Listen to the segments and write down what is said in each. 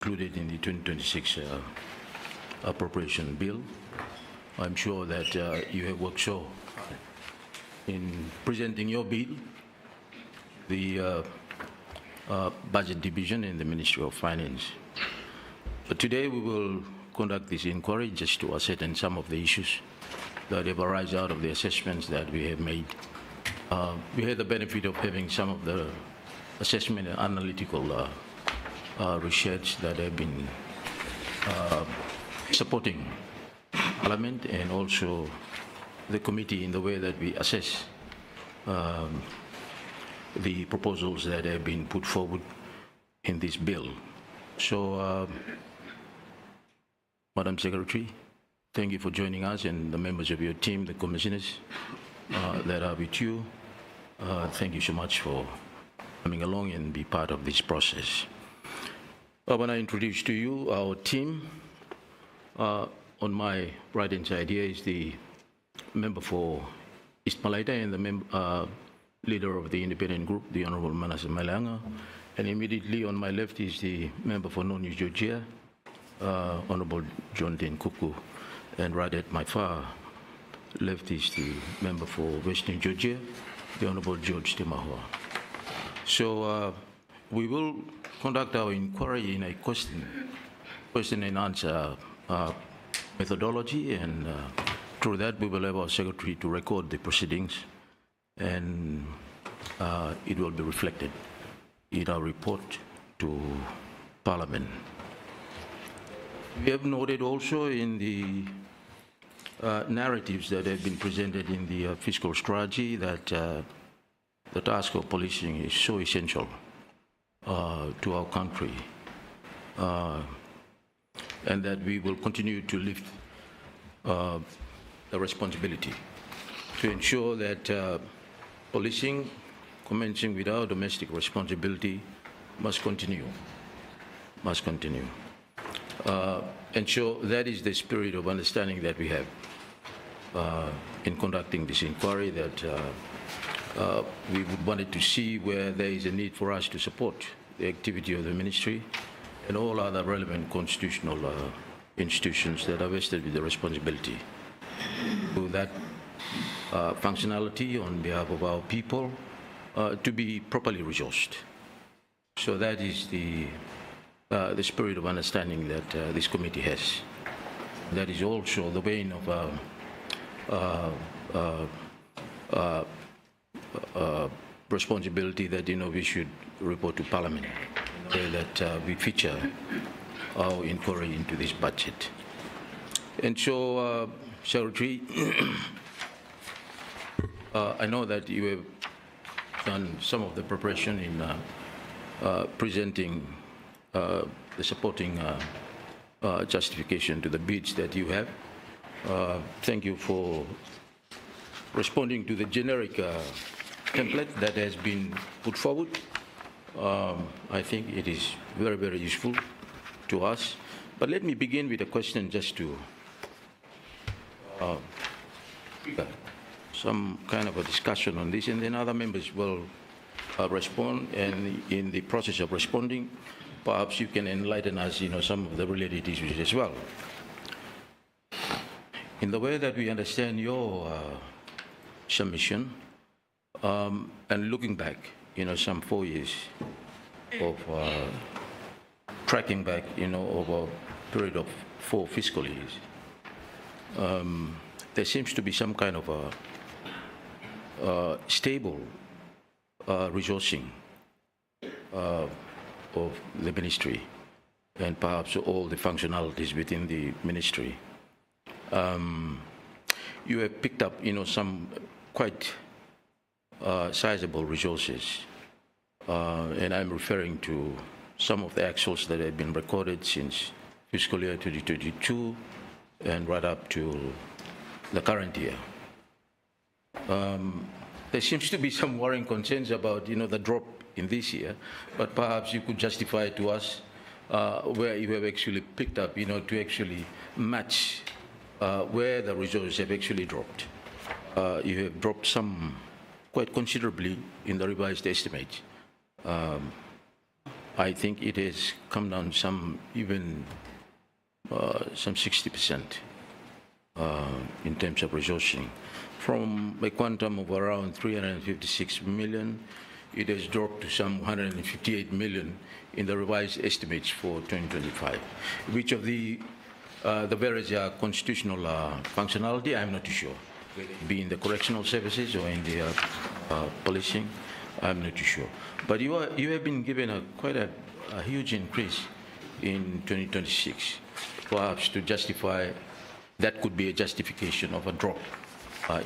included in the 2026 Appropriation Bill. I'm sure that you have worked so hard in presenting your bill, the Budget Division in the Ministry of Finance. But today we will conduct this inquiry just to ascertain some of the issues that have arisen out of the assessments that we have made. We had the benefit of having some of the assessment and analytical research that have been supporting Parliament and also the committee in the way that we assess the proposals that have been put forward in this bill. So, Madam Secretary, thank you for joining us, and the members of your team, the commissioners that are with you. Thank you so much for coming along and be part of this process. I want to introduce to you our team. On my right-hand side here is the member for East Malaita and the leader of the independent group, the Honorable Manasseh Malanga. And immediately on my left is the member for Non-East Georgia, Honorable John Den Kuku. And right at my far left is the member for Western Georgia, the Honorable George Timahua. So we will conduct our inquiry in a question and answer methodology, and through that we will have our secretary to record the proceedings, and it will be reflected in our report to Parliament. We have noted also in the narratives that have been presented in the fiscal strategy that the task of policing is so essential to our country, and that we will continue to lift the responsibility to ensure that policing, commencing with our domestic responsibility, must continue. And so that is the spirit of understanding that we have in conducting this inquiry, that we would wanted to see where there is a need for us to support the activity of the ministry and all other relevant constitutional institutions that are vested with the responsibility to that functionality on behalf of our people to be properly resourced. So that is the spirit of understanding that this committee has. That is also the vein of responsibility that we should report to Parliament, that we feature our inquiry into this budget. And so, Secretary, I know that you have done some of the preparation in presenting the supporting justification to the bids that you have. Thank you for responding to the generic template that has been put forward. I think it is very, very useful to us. But let me begin with a question just to some kind of a discussion on this, and then other members will respond. And in the process of responding, perhaps you can enlighten us, some of the related issues as well. In the way that we understand your submission, and looking back, some 4 years of tracking back, over a period of 4 fiscal years, there seems to be some kind of a stable resourcing of the ministry and perhaps all the functionalities within the ministry. You have picked up, some quite sizable resources, and I'm referring to some of the actuals that have been recorded since fiscal year 2022 and right up to the current year. There seems to be some worrying concerns about, the drop in this year, but perhaps you could justify to us where you have actually picked up, to actually match where the resources have actually dropped. You have dropped some quite considerably in the revised estimate. I think it has come down some 60% in terms of resourcing. From a quantum of around 356 million, it has dropped to some 158 million in the revised estimates for 2025. Which of the various constitutional functionality, I'm not too sure. Be in the correctional services or in the policing, I'm not too sure. But you have been given quite a huge increase in 2026, perhaps to justify, that could be a justification of a drop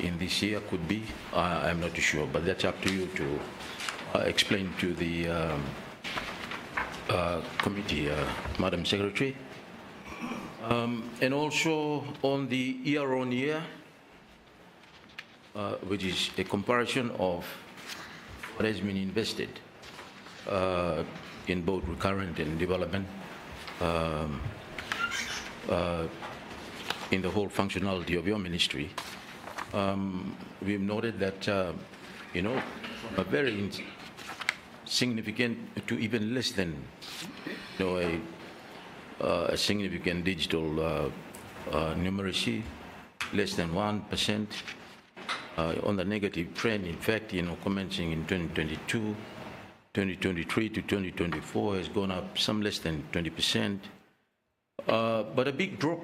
in this year, could be, I'm not too sure, but that's up to you to explain to the committee, Madam Secretary. And also on the year-on-year, which is a comparison of what has been invested in both recurrent and development in the whole functionality of your ministry. We've noted that, a very significant to even less than, a significant digital numeracy, less than 1%. On the negative trend, in fact, commencing in 2022, 2023 to 2024 has gone up some less than 20%. But a big drop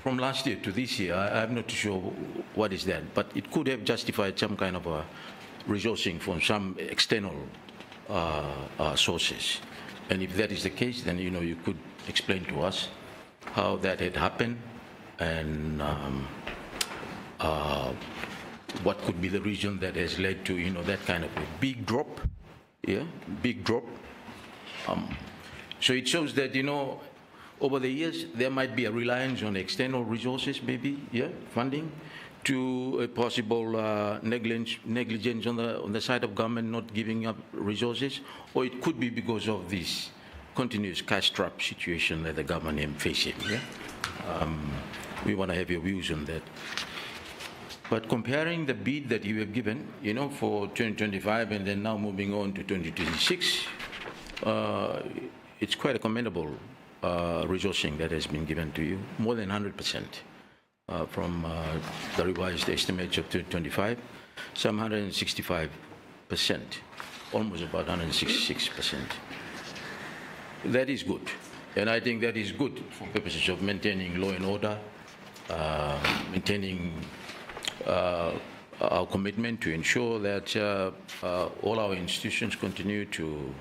from last year to this year, I'm not sure what is that, but it could have justified some kind of a resourcing from some external sources. And if that is the case, then, you could explain to us how that had happened and what could be the reason that has led to, that kind of a big drop, big drop. So it shows that, over the years, there might be a reliance on external resources, maybe, funding, to a possible negligence on the side of government not giving up resources, or it could be because of this continuous cash-trap situation that the government is facing. We want to have your views on that. But comparing the bid that you have given, for 2025 and then now moving on to 2026, it's quite a commendable resourcing that has been given to you, more than 100% from the revised estimates of 2025, some 165%, almost about 166%. That is good, and I think that is good for purposes of maintaining law and order, maintaining our commitment to ensure that all our institutions continue to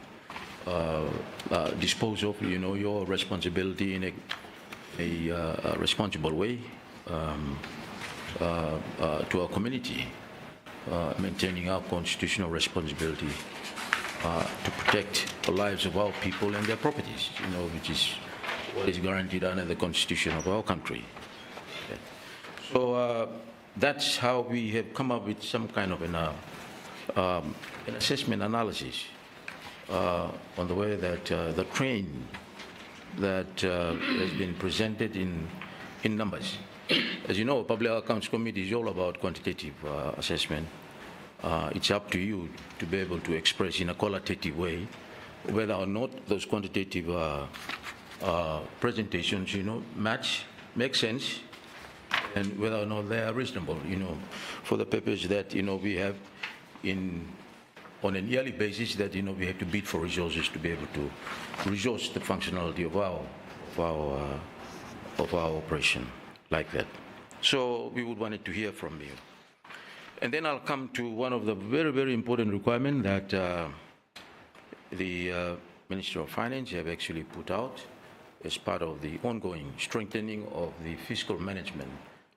dispose of, your responsibility in a responsible way to our community, maintaining our constitutional responsibility to protect the lives of our people and their properties, which is what is guaranteed under the Constitution of our country. So that's how we have come up with some kind of an assessment analysis on the way that the trend that has been presented in numbers. As you know, Public Accounts Committee is all about quantitative assessment. It's up to you to be able to express in a qualitative way whether or not those quantitative presentations, make sense, and whether or not they are reasonable, for the purpose that, we have on a yearly basis that, we have to bid for resources to be able to resource the functionality of our operation like that. So we would want to hear from you. And then I'll come to one of the very, very important requirements that the Minister of Finance have actually put out as part of the ongoing strengthening of the fiscal management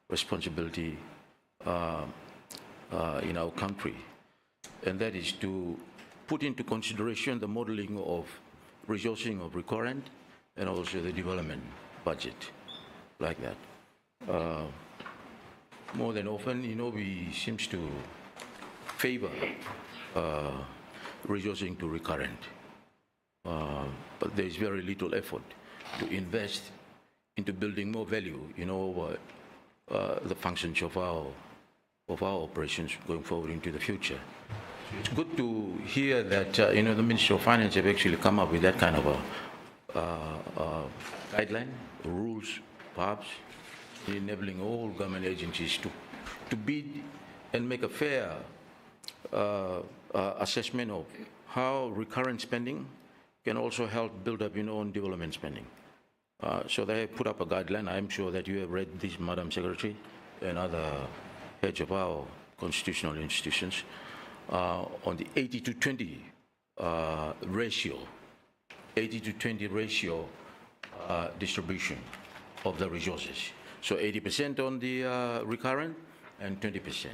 responsibility in our country. And that is to put into consideration the modeling of resourcing of recurrent and also the development budget, like that. More than often, we seems to favor resourcing to recurrent, but there is very little effort to invest into building more value, over the functions of our operations going forward into the future. It's good to hear that, the Ministry of Finance have actually come up with that kind of a guideline, rules, perhaps, enabling all government agencies to bid and make a fair assessment of how recurrent spending can also help build up own development spending. So they have put up a guideline. I'm sure that you have read this, Madam Secretary, and other heads of our constitutional institutions, on the 80 to 20 ratio, 80 to 20 ratio distribution of the resources. So 80% on the recurrent and 20%.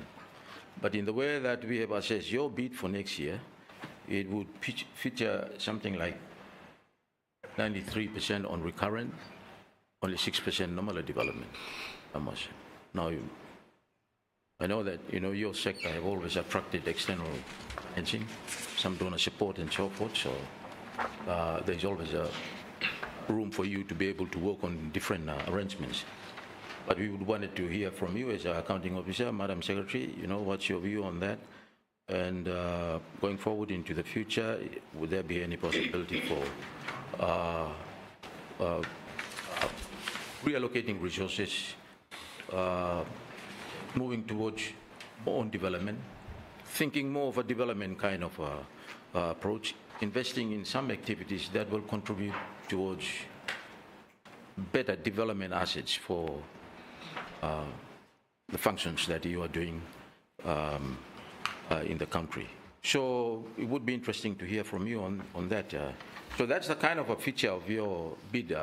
But in the way that we have assessed your bid for next year, it would feature something like 93% on recurrent, only 6% normal development. Now, I know that your sector have always attracted external financing, some donor support and so forth. So there's always a room for you to be able to work on different arrangements. But we would wanted to hear from you as an accounting officer, Madam Secretary. What's your view on that? And going forward into the future, would there be any possibility for reallocating resources, moving towards more on development, thinking more of a development kind of approach, investing in some activities that will contribute towards better development assets for the functions that you are doing in the country. So it would be interesting to hear from you on that. So that's the kind of a feature of your bid,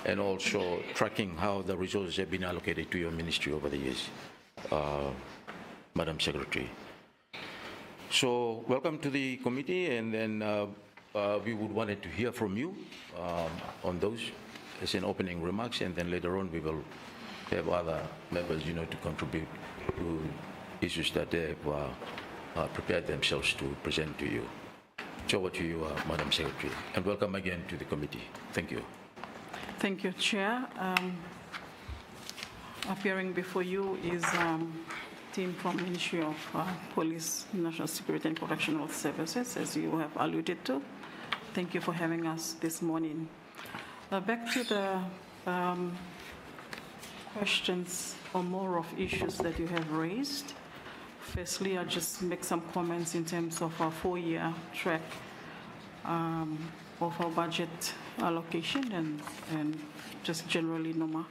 and also tracking how the resources have been allocated to your ministry over the years, Madam Secretary. So welcome to the committee, and then we would wanted to hear from you on those as an opening remarks, and then later on we will have other members, to contribute to issues that they have prepared themselves to present to you. So over to you, Madam Secretary, and welcome again to the committee. Thank you. Thank you, Chair. Appearing before you is team from Ministry of Police, National Security and Correctional Services, as you have alluded to. Thank you for having us this morning. Back to the questions or more of issues that you have raised. Firstly, I'll just make some comments in terms of our 4-year track of our budget allocation and just generally, Noma.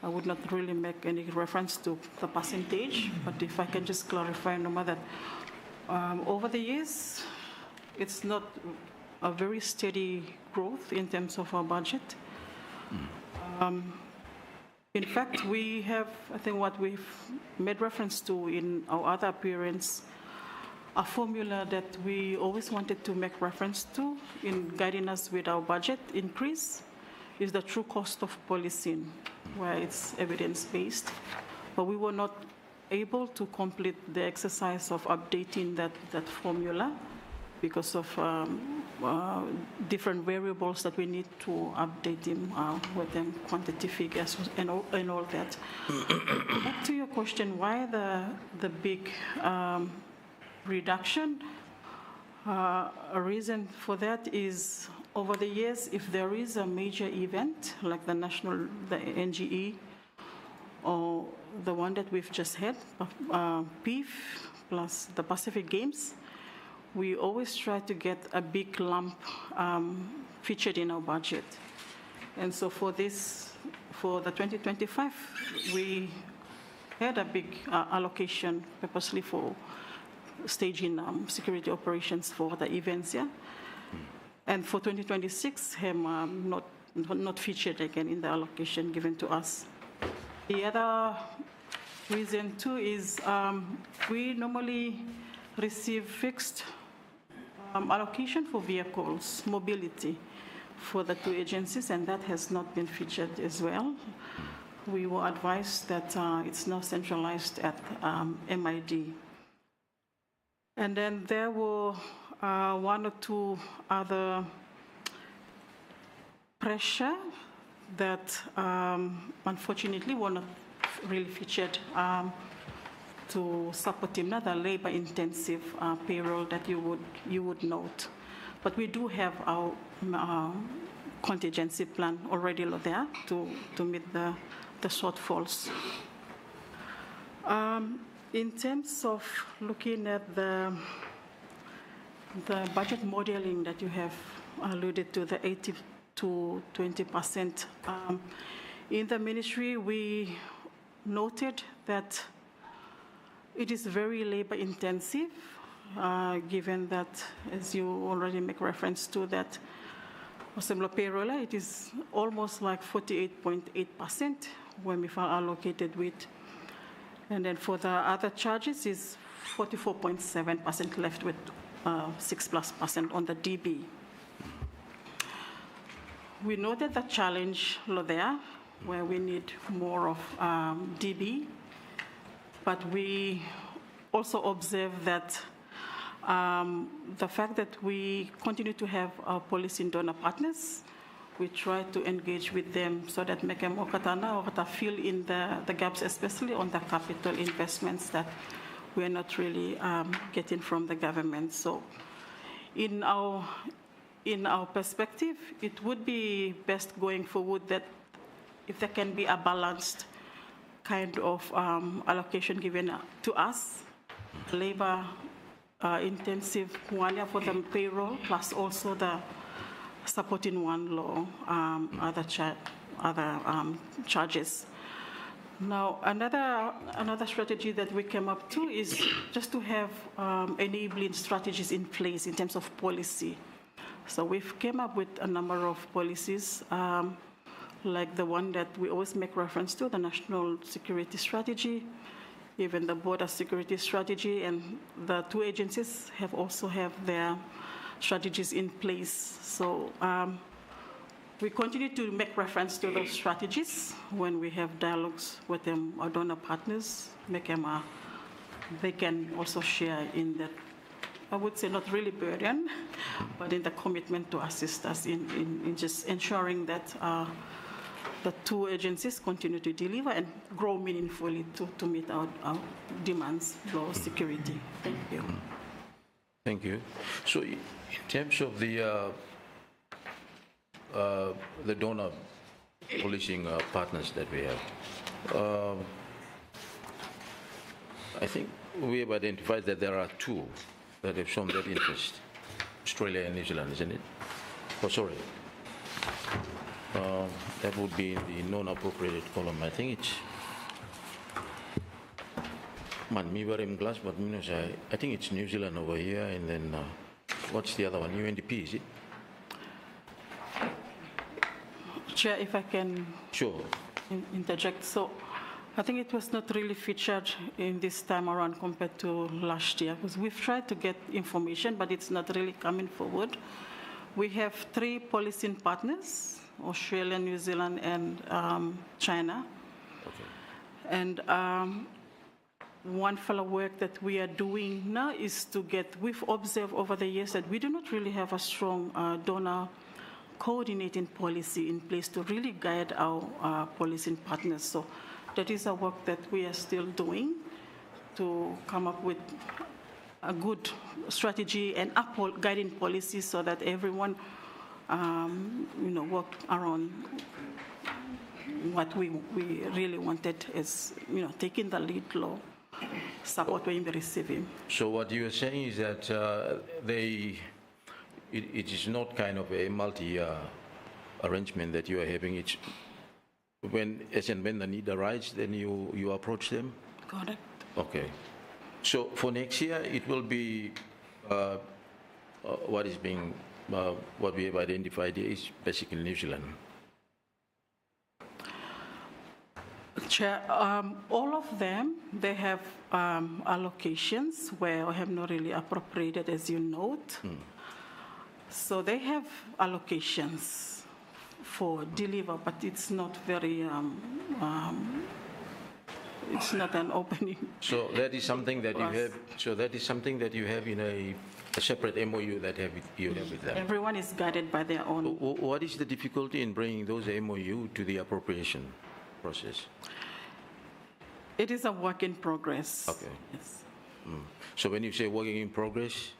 I would not really make any reference to the percentage, but if I can just clarify, Noma, that over the years, it's not a very steady growth in terms of our budget. In fact, we have, I think what we've made reference to in our other appearance, a formula that we always wanted to make reference to in guiding us with our budget increase is the true cost of policing, where it's evidence-based. But we were not able to complete the exercise of updating that formula because of different variables that we need to update them with them quantity figures and all that. Back to your question, why the big reduction? A reason for that is over the years, if there is a major event like the NGE, or the one that we've just had, PIF plus the Pacific Games, we always try to get a big lump featured in our budget. And so for the 2025, we had a big allocation purposely for staging security operations for the events, yeah? And for 2026, not featured again in the allocation given to us. The other reason too is we normally receive fixed allocation for vehicles, mobility for the two agencies, and that has not been featured as well. We were advised that it's now centralized at MID. And then there were one or two other pressure that unfortunately were not really featured to support another labor-intensive payroll that you would note. But we do have our contingency plan already there to meet the shortfalls. In terms of looking at the budget modeling that you have alluded to, the 80 to 20%, in the ministry we noted that it is very labor intensive, given that, as you already make reference to, that Assembly payroll, it is almost like 48.8% when we are allocated with. And then for the other charges is 44.7% left with 6+% on the DB. We noted the challenge there, where we need more of DB, but we also observe that the fact that we continue to have our policy and donor partners, we try to engage with them so that make them fill in the gaps, especially on the capital investments that we're not really getting from the government. So in our perspective, it would be best going forward that if there can be a balanced kind of allocation given to us, labor intensive one for the payroll, plus also the supporting one law, other charges. Now, another strategy that we came up to is just to have enabling strategies in place in terms of policy. So we've came up with a number of policies, like the one that we always make reference to, the National Security Strategy, even the Border Security Strategy, and the two agencies also have their strategies in place. So we continue to make reference to those strategies when we have dialogues with them, our donor partners, make them, they can also share in that, I would say not really burden, but in the commitment to assist us in just ensuring that the two agencies continue to deliver and grow meaningfully to meet our demands for security. Thank you. Thank you. So in terms of the donor policing partners that we have, I think we have identified that there are two that have shown that interest, Australia and New Zealand, isn't it? Oh, sorry. That would be in the non-appropriated column. I think it's I think it's New Zealand over here, and then what's the other one? UNDP, is it? Chair, if I can interject. So I think it was not really featured in this time around compared to last year, because we've tried to get information, but it's not really coming forward. We have 3 policing partners, Australia, New Zealand, and China. Okay. And one fellow work that we are doing now is to we've observed over the years that we do not really have a strong donor coordinating policy in place to really guide our policing partners. So that is a work that we are still doing to come up with a good strategy and guiding policy so that everyone worked around what we really wanted is, taking the lead law, support we're receiving. So what you are saying is that it is not kind of a multi-arrangement that you are having. It's when the need arises, then you approach them? Correct. Okay. So for next year, it will be what we have identified here is basically New Zealand. Chair, all of them, they have allocations where I have not really appropriated, as you note. So they have allocations for deliver, but it's not very, it's not an opening. So that is something that you have. So that is something that you have in a separate MOU that you have with them. Everyone is guided by their own. What is the difficulty in bringing those MOU to the appropriation process? It is a work in progress. Okay. Yes. So when you say working in progress,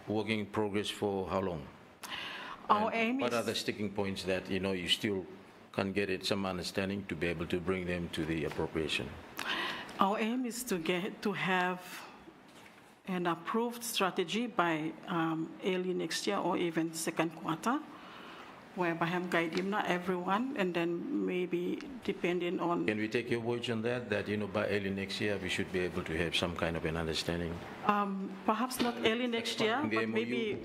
working in progress for how long? Our And aim what is are the sticking points that, you still can get it some understanding to be able to bring them to the appropriation? our aim is to have an approved strategy by early next year or even second quarter, whereby I'm guiding not everyone, and then maybe depending on Can we take your words on that, by early next year, we should be able to have some kind of an understanding? perhaps not early next year, Expanding the but MOU.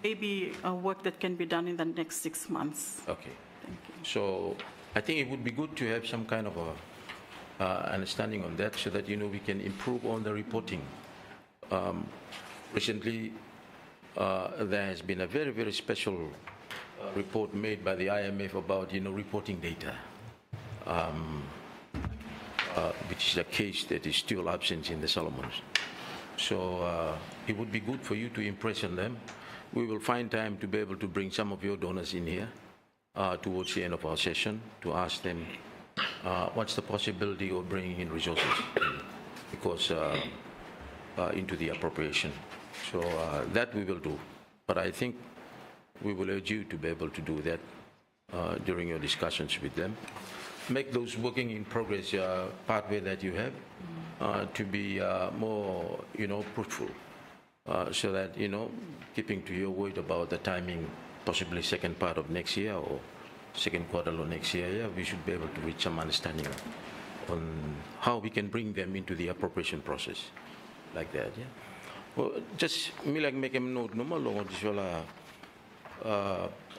maybe a work that can be done in the next 6 months. Okay. Thank you. So I think it would be good to have some kind of a understanding on that so that, we can improve on the reporting. Recently, there has been a very, very special report made by the IMF about, reporting data, which is a case that is still absent in the Solomons. So it would be good for you to impress on them. We will find time to be able to bring some of your donors in here towards the end of our session to ask them what's the possibility of bringing in resources because into the appropriation. So that we will do. But I think we will urge you to be able to do that during your discussions with them. Make those working in progress pathway that you have to be more, fruitful. So that, keeping to your word about the timing, possibly second part of next year or second quarter of next year, we should be able to reach some understanding on how we can bring them into the appropriation process like that, yeah. Well, just me like make a note, no more long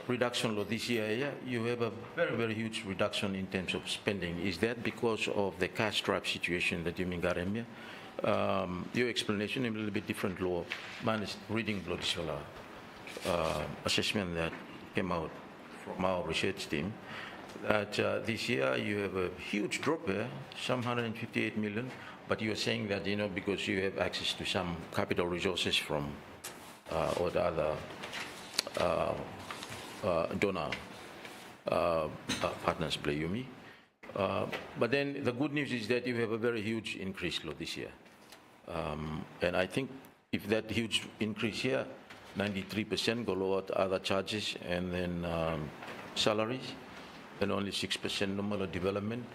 reduction of this year, yeah, you have a very, very huge reduction in terms of spending. Is that because of the cash trap situation that you mean, Garemia? Your explanation is a little bit different, law. Man is reading blood assessment that came out from our research team that this year you have a huge drop there, some 158 million, but you are saying that, because you have access to some capital resources from or the other donor partners, believe me. But then the good news is that you have a very huge increase this year. And I think if that huge increase here, 93% go out other charges and then salaries, and only 6% normal development.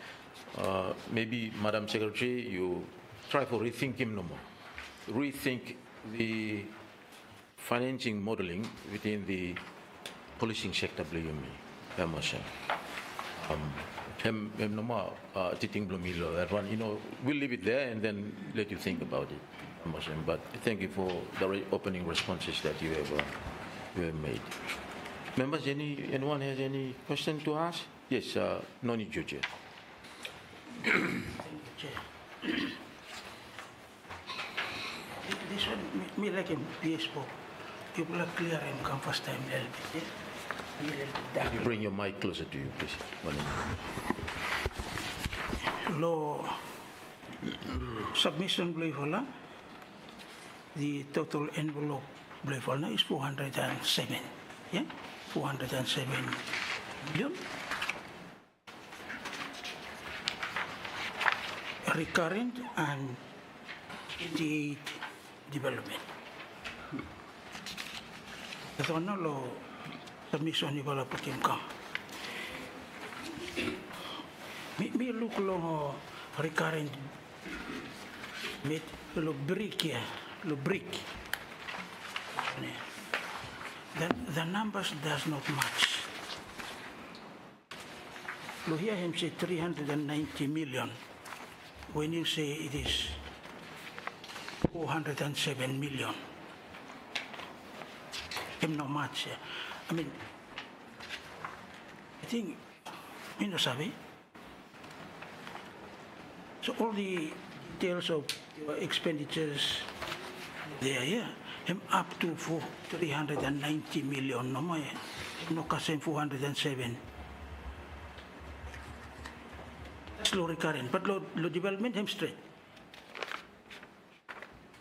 Maybe, Madam Secretary, you try to rethink him no more. Rethink the financing modeling within the policing sector, believe me. No more that one, we'll leave it there and then let you think about it. But thank you for the opening responses that you have made. Members, anyone has any question to ask? Yes, Noni Juche. Thank you, Chair. This one, me like him, PSO. You will clear and come first time a little bit, yeah? Can you bring your mic closer to you, please? Law submission Blefola, the total envelope Blefola is 407, yeah? 407 million. Recurrent and 88 development. That's one law submission you will put him come. Me look long recurrent with lo brick here, lo brick. The numbers does not match. Lo hear him say 390 million. When you say it is 407 million, him not much. I mean, I think, you know, Sabi. So all the details of your expenditures there, yeah, him up to 390 million, no more, no kasem 407. That's low recurrent, but low development, him straight.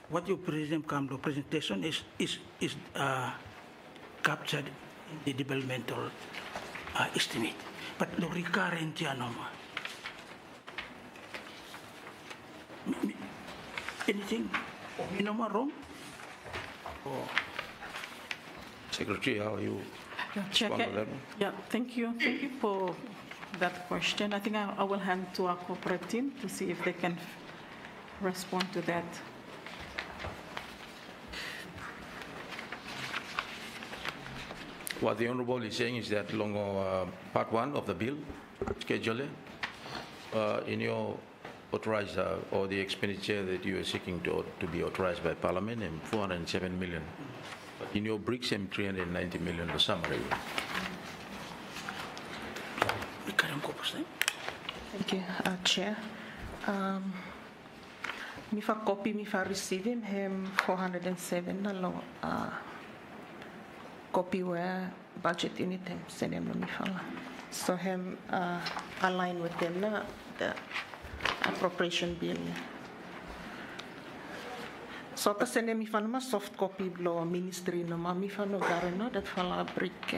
What you present come to presentation is captured in the developmental estimate. But the recurrent yan, anything wrong? Or Secretary, how you Chair, respond to that? yeah, thank you. Thank you for that question. I think I will hand to our corporate team to see if they can respond to that. What the Honourable is saying is that along part 1 of the bill, schedule, in your authorized, or the expenditure that you are seeking to be authorized by Parliament, and 407 million. But in your bricks, and 390 million, the summary. Thank you, Chair. Mi fa copy, mi fa receive him 407 na copy where budget unit him send him mi fa. So him align with them na the appropriation bill. So ta send him mi fa na soft copy blow ministry na mi fa no garano that fala brick.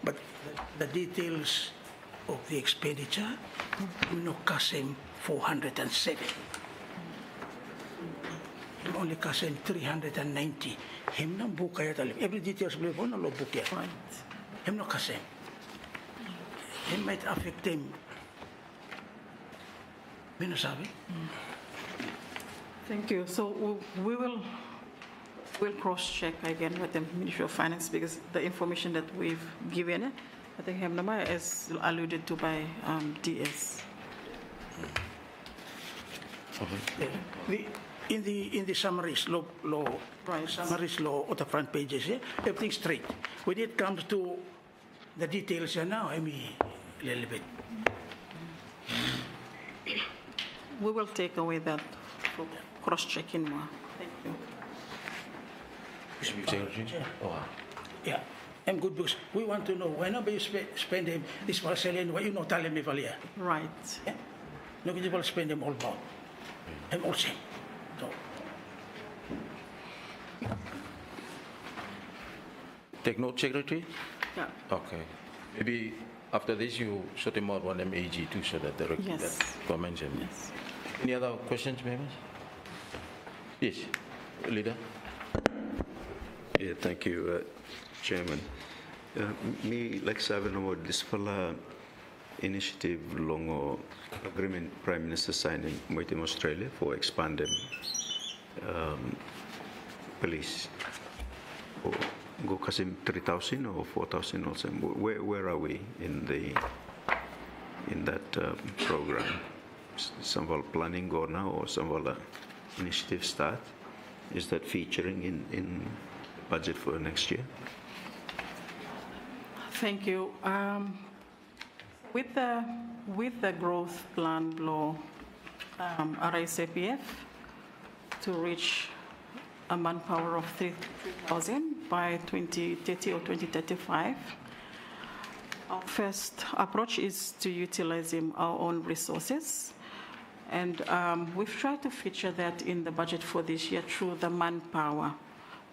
But the details of the expenditure, no kasem 407. Only kasem 390. Him na book kaya talim. Every details believe on no book ya. Right. Him no kasem. Him might affect him. Minasabi? Thank you. So we'll cross-check again with the Ministry of Finance because the information that we've given, I think Hemnama is alluded to by DS. In the summaries, law Right. summaries law on the front pages, yeah, everything's straight. When it comes to the details, now I mean a little bit. We will take away that for cross-checking more. Thank you. Secretary? Oh, Yeah, I'm good because we want to know whenever you spend him this Marcelian, why you not tell me Valia? Right. Yeah? Nobody will spend them all about. I'm all same. So take note, Secretary? Yeah. Okay. Maybe after this you sort him out one MAG too, so that the Yes. that comments him. Yes. Any other questions, members? Yes, Leader. Yeah, thank you, Chairman. Me, like Savin, this fella initiative long agreement Prime Minister signed in Australia for expanding police. Go kasim 3,000 or 4,000 also. Where are we in that program? Some planning go now or some initiative start? Is that featuring in budget for next year? Thank you. With the growth plan law, RICPF, to reach a manpower of 3,000 by 2030 or 2035, our first approach is to utilize our own resources. And we've tried to feature that in the budget for this year through the manpower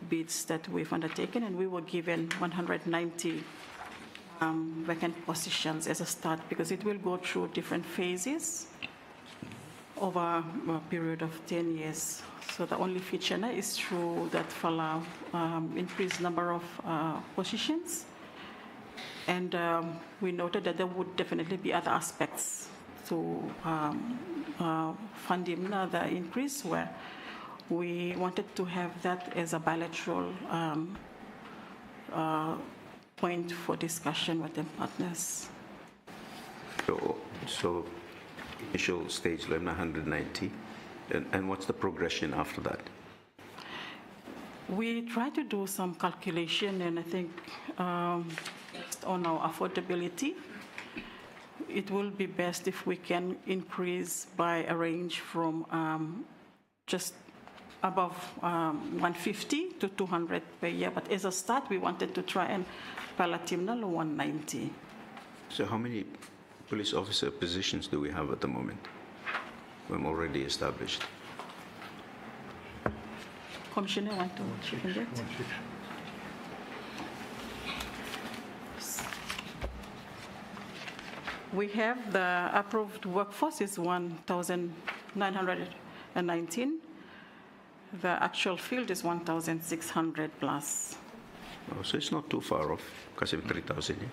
bids that we've undertaken, and we were given 190 vacant positions as a start because it will go through different phases over a period of 10 years. So the only feature now is through that increased number of positions. And we noted that there would definitely be other aspects to fund the increase, where we wanted to have that as a bilateral point for discussion with the partners. So initial stage, 190, and what's the progression after that? We try to do some calculation, and I think based on our affordability, it will be best if we can increase by a range from just above 150 to 200 per year. But as a start, we wanted to try and palatimnal 190. So how many police officer positions do we have at the moment? We're already established. Commissioner, want to check on that? We have the approved workforce is 1,919. The actual field is 1,600 plus. Oh, so it's not too far off, Kasim 3,000. Yeah?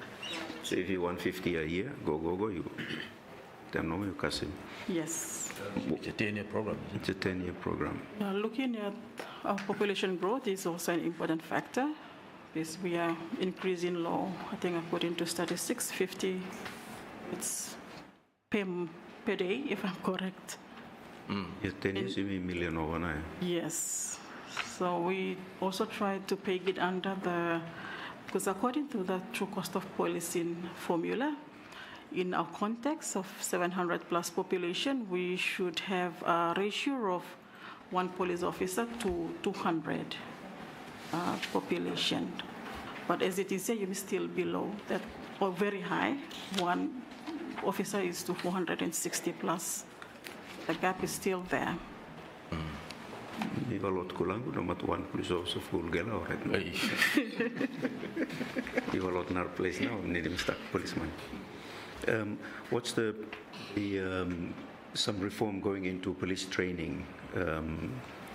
So if you want 50 a year, go, you. Then you Kasim. Yes. It's a 10-year program. It's a 10-year program. Looking at our population growth is also an important factor because we are increasing low. I think according to statistics, 50 it's per day, if I'm correct. Yeah, 10 years, you mean million overnight. Yes. So we also try to peg it under because according to the true cost of policing formula, in our context of 700 plus population, we should have a ratio of 1 police officer to 200 population. But as it is here, you're still below that, or very high. 1 officer is to 460 plus. The gap is still there. Ivalot kulang kun omat 1 police officer full gela oret. Ivalot nar place now, nidim stuck policeman. What's some reform going into police training?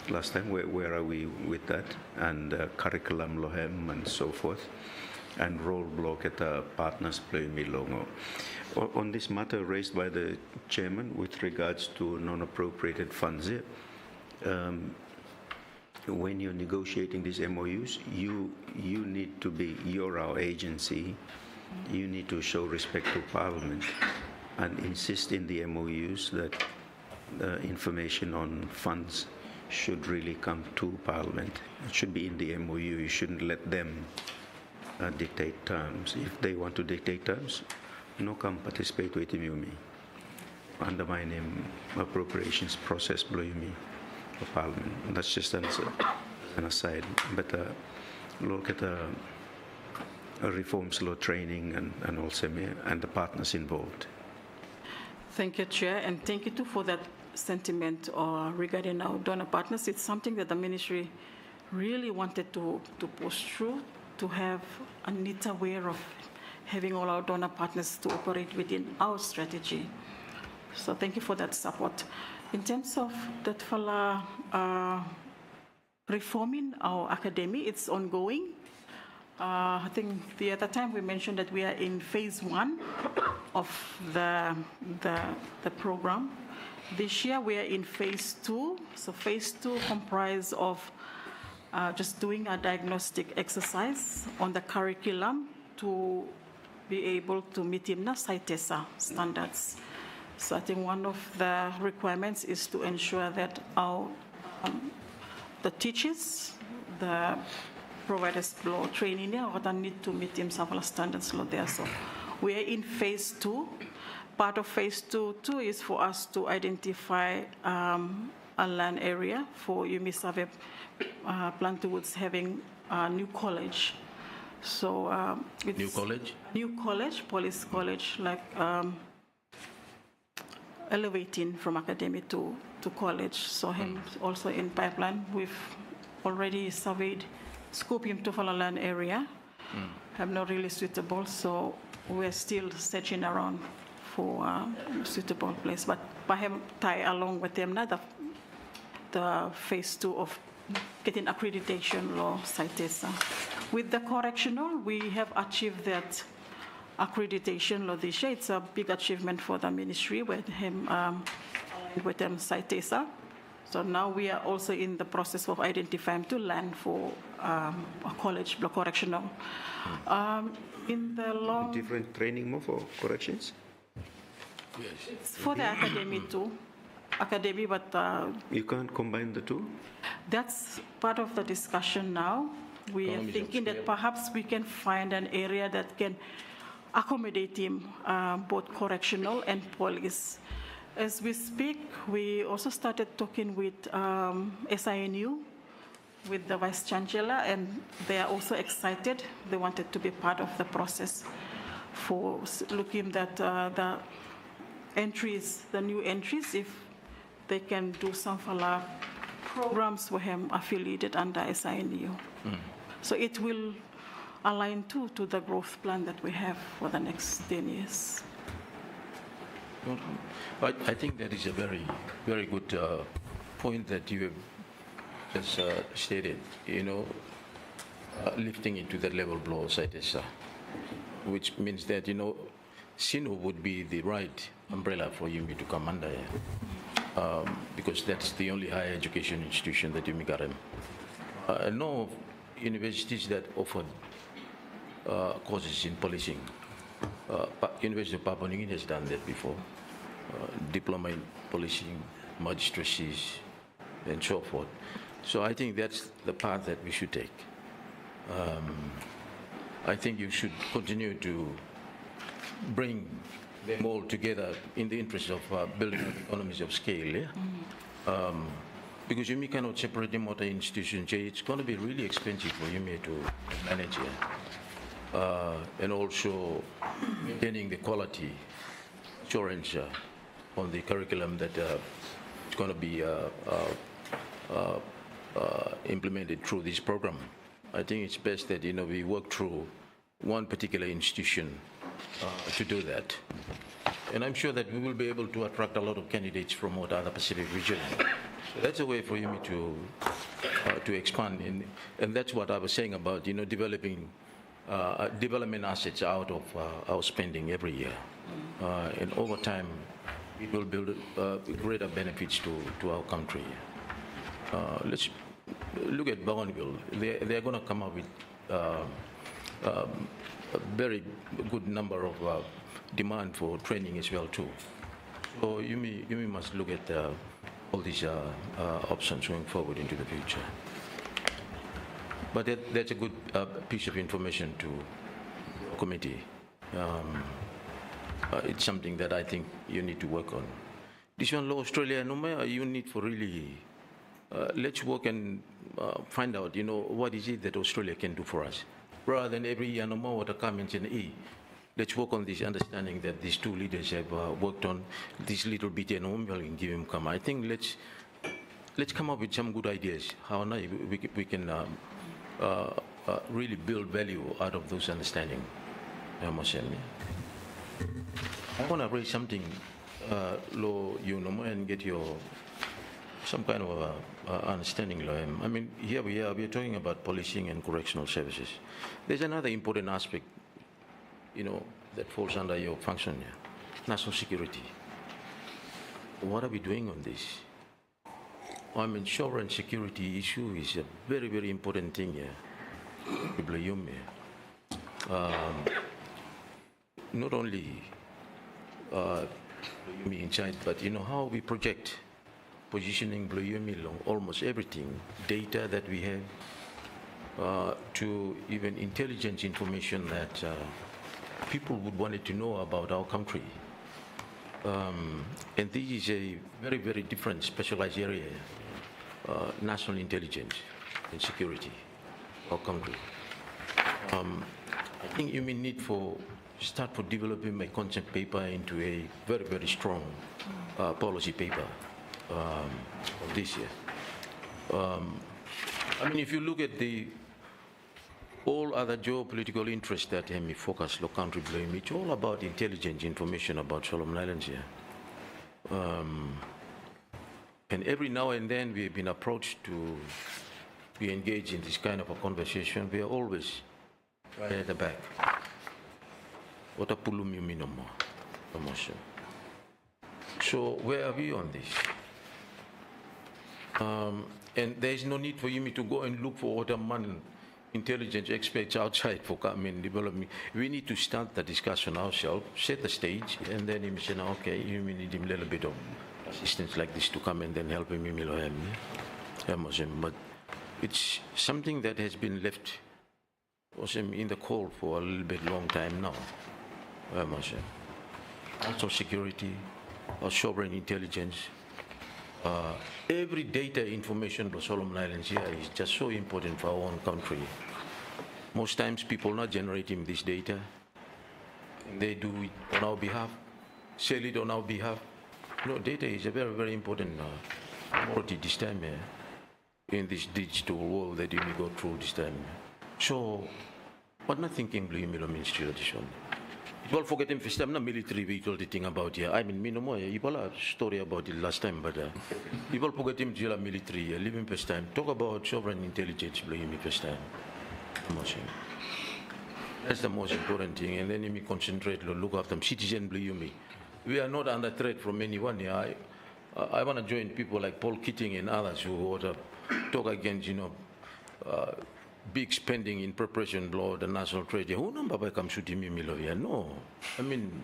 Last time, where are we with that? And curriculum lohem and so forth, and role block at the partners play milongo. On this matter raised by the chairman with regards to non-appropriated funds, when you're negotiating these MOUs, you need to be, you're our agency, you need to show respect to Parliament and insist in the MOUs that the information on funds should really come to Parliament. It should be in the MOU. You shouldn't let them dictate terms. If they want to dictate terms, no come participate with me. Undermine appropriations process below me for Parliament. And that's just an aside. But look at a reforms law training and also and the partners involved. Thank you, Chair, and thank you too for that sentiment regarding our donor partners. It's something that the ministry really wanted to push through, to have a neater way of having all our donor partners to operate within our strategy. So thank you for that support. In terms of that fella reforming our academy, it's ongoing. I think the other time we mentioned that we are in phase 1 of the program. This year we are in phase 2. So phase 2 comprises of just doing a diagnostic exercise on the curriculum to be able to meet CITESA standards. So I think one of the requirements is to ensure that our the teachers, the providers below training there, or need to meet several standards there. So we are in phase 2. Part of phase 2 is for us to identify a land area for UMISAVE Plantwoods having a new college. So it's New college? New college, police college, like elevating from academy to college. So him also in pipeline. We've already surveyed scope him to follow land area. Have not really suitable, so we're still searching around for a suitable place. But perhaps tie along with them now the phase 2 of getting accreditation law CITESA. With the correctional, we have achieved that accreditation law this year. It's a big achievement for the ministry with him CITESA. So now we are also in the process of identifying to land for a college block correctional. In the long Different training more for corrections? Yes. it's for the academy too. Academy, but You can't combine the two? that's part of the discussion now. We are Economies of thinking that scale. perhaps we can find an area that can accommodate him, both correctional and police. As we speak, we also started talking with SINU, with the Vice Chancellor, and they are also excited. They wanted to be part of the process for looking at the entries, the new entries, if they can do some programs for him affiliated under SINU. So it will align to the growth plan that we have for the next 10 years. I think that is a very, very good point that you have just stated, lifting it to that level below CITESA, which means that, SINO would be the right umbrella for YUMI to come under, because that's the only higher education institution that YUMI got in. I know of universities that offered courses in policing. University of Papua New Guinea has done that before. Diploma in policing, magistracies, and so forth. So I think that's the path that we should take. I think you should continue to bring them all together in the interest of building economies of scale. Yeah? Because YUMI cannot separate them out of institutions. It's going to be really expensive for YUMI to manage here. And also maintaining the quality assurance on the curriculum that is going to be implemented through this program. I think it's best that we work through one particular institution to do that. And I'm sure that we will be able to attract a lot of candidates from out other Pacific region. So that's a way for YUMI to expand. And that's what I was saying about developing development assets out of our spending every year. And over time, it will build greater benefits to our country. Let's look at Bougainville. They're going to come up with a very good number of demand for training as well too. So YUMI must look at all these options going forward into the future. But that's a good piece of information to the committee. It's something that I think you need to work on. This one, Law Australia, you need for really, let's work and find out, what is it that Australia can do for us. Rather than every year, no more what comments in let's work on this understanding that these two leaders have worked on this little bit and we'll give him come. I think let's come up with some good ideas how we can really build value out of those understanding. I want to raise something, Lo, and get your some kind of understanding, Lo. I mean, here we are talking about policing and correctional services. There's another important aspect, that falls under your function here, national security. What are we doing on this? I mean, sovereign security issue is a very, very important thing here. Not only inside, but how we project positioning Bluyumi along almost everything, data that we have, to even intelligence information that people would want to know about our country. And this is a very, very different specialized area, national intelligence and security, our country. I think you may need start for developing a concept paper into a very, very strong policy paper this year. I mean, if you look at all other geopolitical interests that may focus the country blame, it's all about intelligence information about Solomon Islands here. And every now and then we've been approached to be engaged in this kind of a conversation. We are always right at the back. What a promotion. So where are we on this? And there is no need for you to go and look for other intelligence experts outside for coming development. We need to start the discussion ourselves, set the stage, and then him say, okay, you need him a little bit of assistance like this to come and then help him. But it's something that has been left in the cold for a little bit long time now. Also security, sovereign intelligence. Every data information for Solomon Islands here is just so important for our own country. Most times people are not generating this data. They do it on our behalf, sell it on our behalf. Data is a very, very important commodity this time in this digital world that you may go through this time. So, what not thinking Blue Milo means to this one? People forget him first time, na military vehicle the thing about here. I mean, me no more. People have story about it last time, but people forget him jail military. Leave him first time. Talk about sovereign intelligence, blame him first time. That's the most important thing. And then me concentrate, look after them. Citizen, blame me. We are not under threat from anyone here. I want to join people like Paul Keating and others who want to talk against, big spending in preparation law, the national trade. Who number by come shooting me here? No. I mean,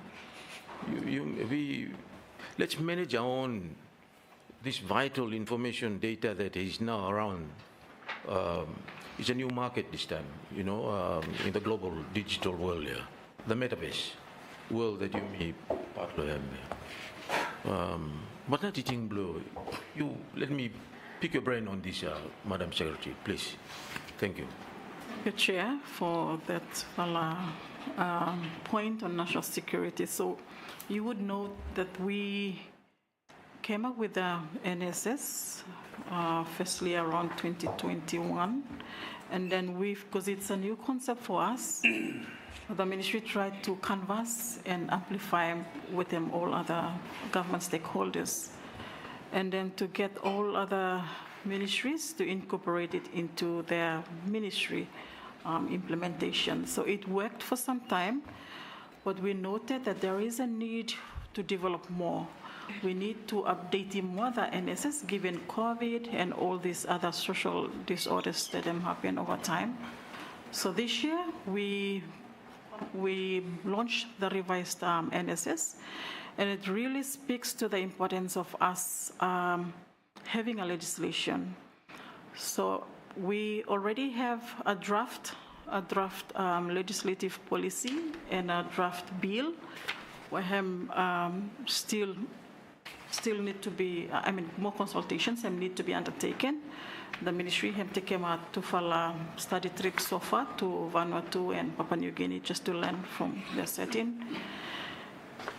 let's manage our own, this vital information data that is now around. It's a new market this time, in the global digital world here. The metaverse world that you may part of them. But not eating blue. You let me pick your brain on this, Madam Secretary, please. Thank you. Thank you, Chair, for that point on national security. So you would note that we came up with the NSS firstly around 2021, and then because it's a new concept for us, the ministry tried to canvass and amplify with them all other government stakeholders, and then to get all other ministries to incorporate it into their ministry implementation. So it worked for some time, but we noted that there is a need to develop more. We need to update more the NSS given COVID and all these other social disorders that happen over time. So this year we launched the revised NSS, and it really speaks to the importance of us having a legislation. So we already have a draft legislative policy and a draft bill where still need to be, more consultations need to be undertaken. The ministry have taken to follow study trips so far to Vanuatu and Papua New Guinea just to learn from their setting.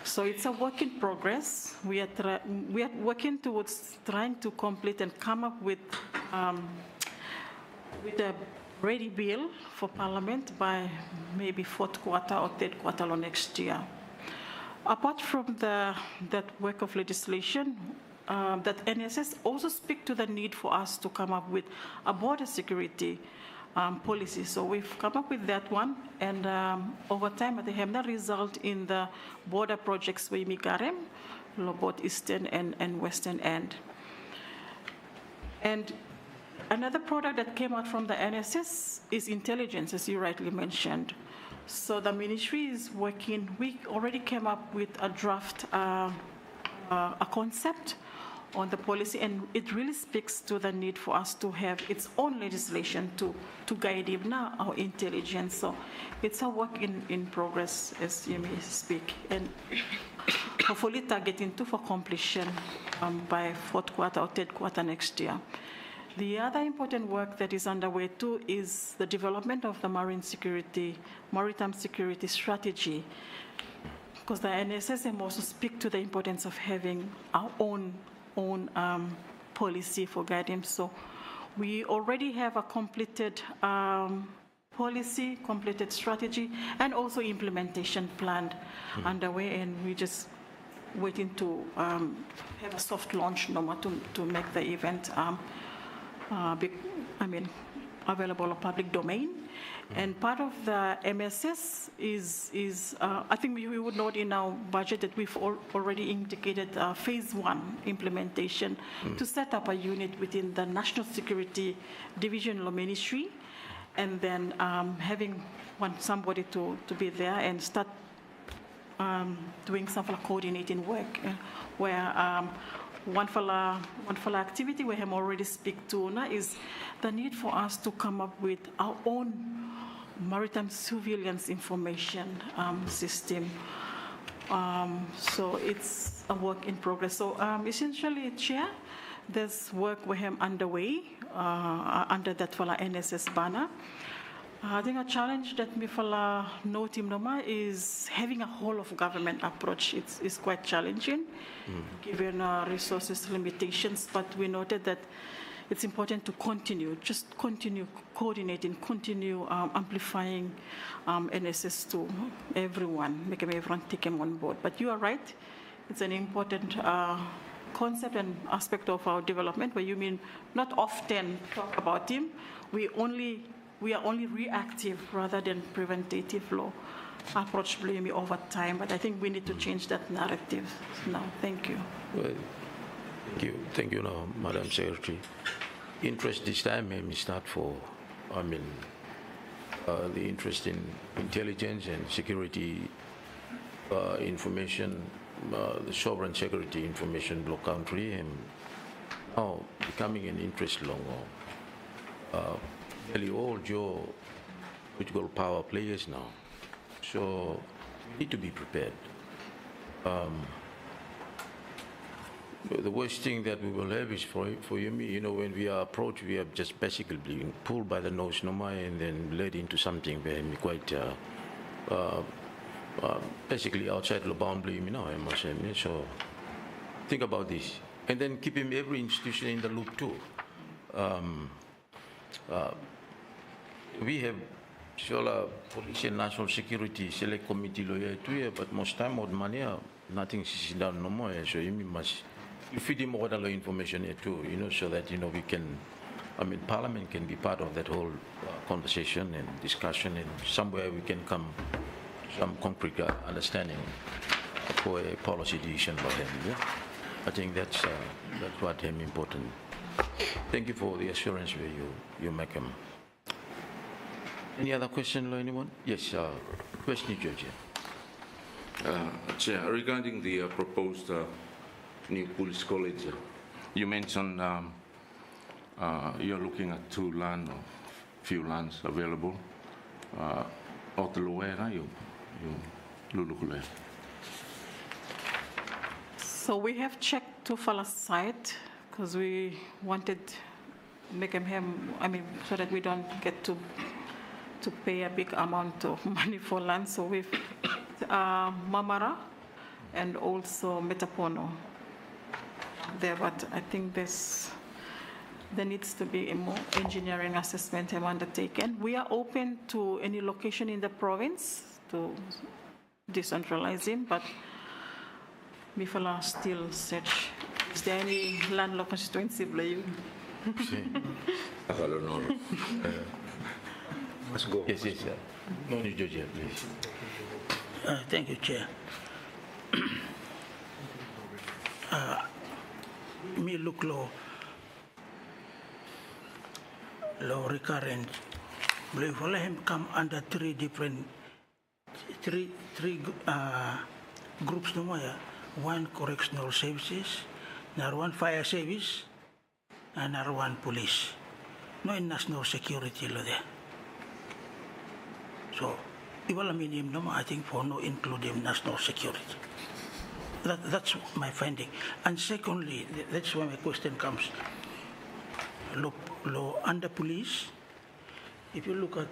So it's a work in progress. We are working towards trying to complete and come up with a ready bill for Parliament by maybe fourth quarter or third quarter of next year. Apart from that work of legislation, that NSS also speak to the need for us to come up with a border security policy. So we've come up with that one, and over time they have that result in the border projects with Migarem, both Eastern and Western End. And another product that came out from the NSS is intelligence, as you rightly mentioned. So the ministry is working. We already came up with a draft, a concept on the policy, and it really speaks to the need for us to have its own legislation to guide even our intelligence. So it's a work in progress, as you may speak, and hopefully targeting for completion by fourth quarter or third quarter next year. The other important work that is underway too is the development of the maritime security strategy, because the NSSM also speak to the importance of having our own policy for guidance. So we already have a completed policy, completed strategy, and also implementation plan underway, and we just waiting to have a soft launch to make the event available in public domain. And part of the MSS is I think we would note in our budget that we've already indicated phase 1 implementation to set up a unit within the National Security Division Law Ministry, and then having somebody to be there and start doing some coordinating work where one fella activity we have already speak to now is the need for us to come up with our own maritime surveillance information system. So it's a work in progress. So essentially, Chair, there's work we have underway under that fella NSS banner. I think a challenge that me fella know Team Noma is having a whole of government approach. It's quite challenging given resources limitations, but we noted that it's important to just continue coordinating, continue amplifying NSS to everyone, making everyone take them on board. But you are right, it's an important concept and aspect of our development, where you mean not often talk about him. We are only reactive rather than preventative law approach blame over time. But I think we need to change that narrative now. Thank you. Well, thank you, now, Madam Secretary. Interest this time may start for, the interest in intelligence and security information, the sovereign security information block country, and now becoming an interest long. Nearly all your political power players now. So we need to be prepared. The worst thing that we will have is for you, when we are approached, we are just basically being pulled by the nose, and then led into something very quite basically outside the boundary, I must say. So think about this. And then keep every institution in the loop too. We have police and national security select committee lawyer too, but most time or money, nothing is done no more. So you must feed him all the information here too, so that we can, Parliament can be part of that whole conversation and discussion, and somewhere we can come to some concrete understanding for a policy decision for him. Yeah? I think that's what him important. Thank you for the assurance where you make him. Any other question, anyone? Yes, question, Georgia. Chair, regarding the proposed new police college, you mentioned you're looking at few lands available. So we have checked Tufala's site because we wanted make him, so that we don't get to pay a big amount of money for land. So we've Mamara and also Metapono there, but I think there needs to be a more engineering assessment undertaken. We are open to any location in the province to decentralize him, but Mifala still search. Is there any landlocked constituency where you? I don't know. Let's go. Yes, yes, sir. No need, Georgia, please. Thank you, Chair. Me look low recurrent. Believe all him come under three groups no more. One correctional services, another one fire service, and another one police. No in national security lo there. So, I think for no include him national security. That's my finding. And secondly, that's where my question comes. Under police, if you look at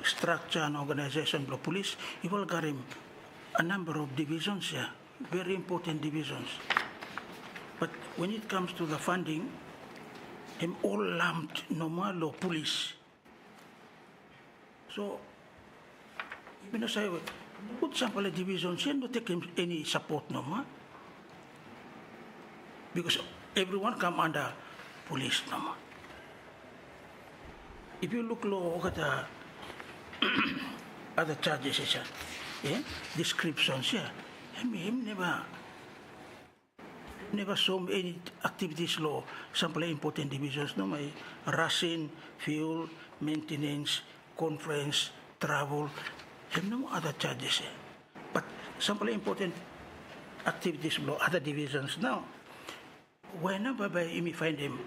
structure and organization of police, you will got him a number of divisions here, very important divisions. But when it comes to the funding, him all lumped normal police. So, even say, put sample divisions, he don't take him any support no more. Because everyone come under police no more. If you look at the other charges, descriptions here, him never saw any activities law, sample important divisions, no more. Ration, fuel, maintenance, conference, travel, him no other charges. But sample important activities law, other divisions now. Whenever you find him,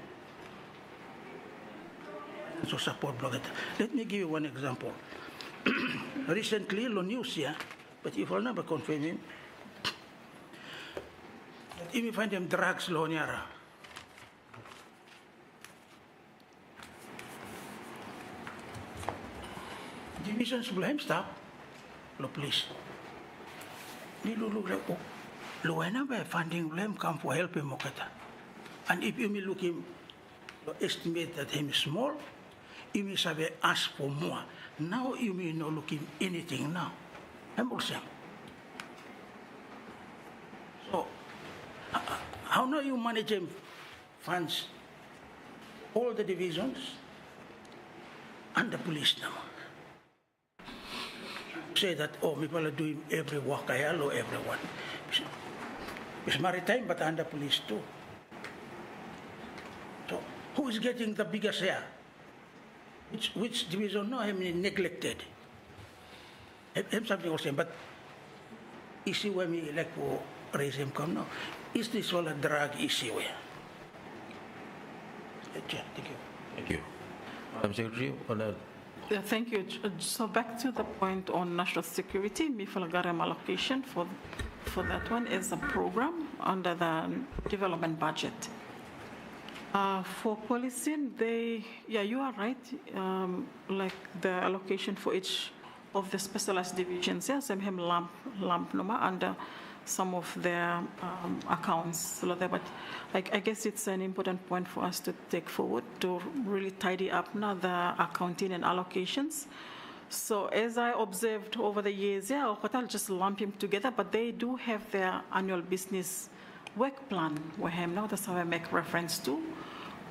so support block it. Let me give you one example. Recently, on news here, but if I'll never confirm him, if you find him drugs law niara. Divisions will him stop. Lo please. Ni look like lo whenever funding will him come for help him okata. And if you look him estimate that him small, you may have ask for more. Now you may not looking anything now. I'm also. So, how now you manage him funds, all the divisions, and the police now? Say that, oh, people are doing every work, I allow everyone. It's maritime, but under police too. So, who is getting the biggest share? Which division now, I mean, neglected? Have something else, but issue where me like for raise him come now. Is this all a drug issue? Thank you. Thank you. Madam Secretary, on that. Thank you. So back to the point on national security, Mifalagaram allocation for that one is a program under the development budget. For policing, you are right, like the allocation for each of the specialized divisions, yes, I'm him lump number under some of their accounts. But I guess it's an important point for us to take forward to really tidy up now the accounting and allocations. So as I observed over the years, I'll just lump them together, but they do have their annual business work plan where now that's how I make reference to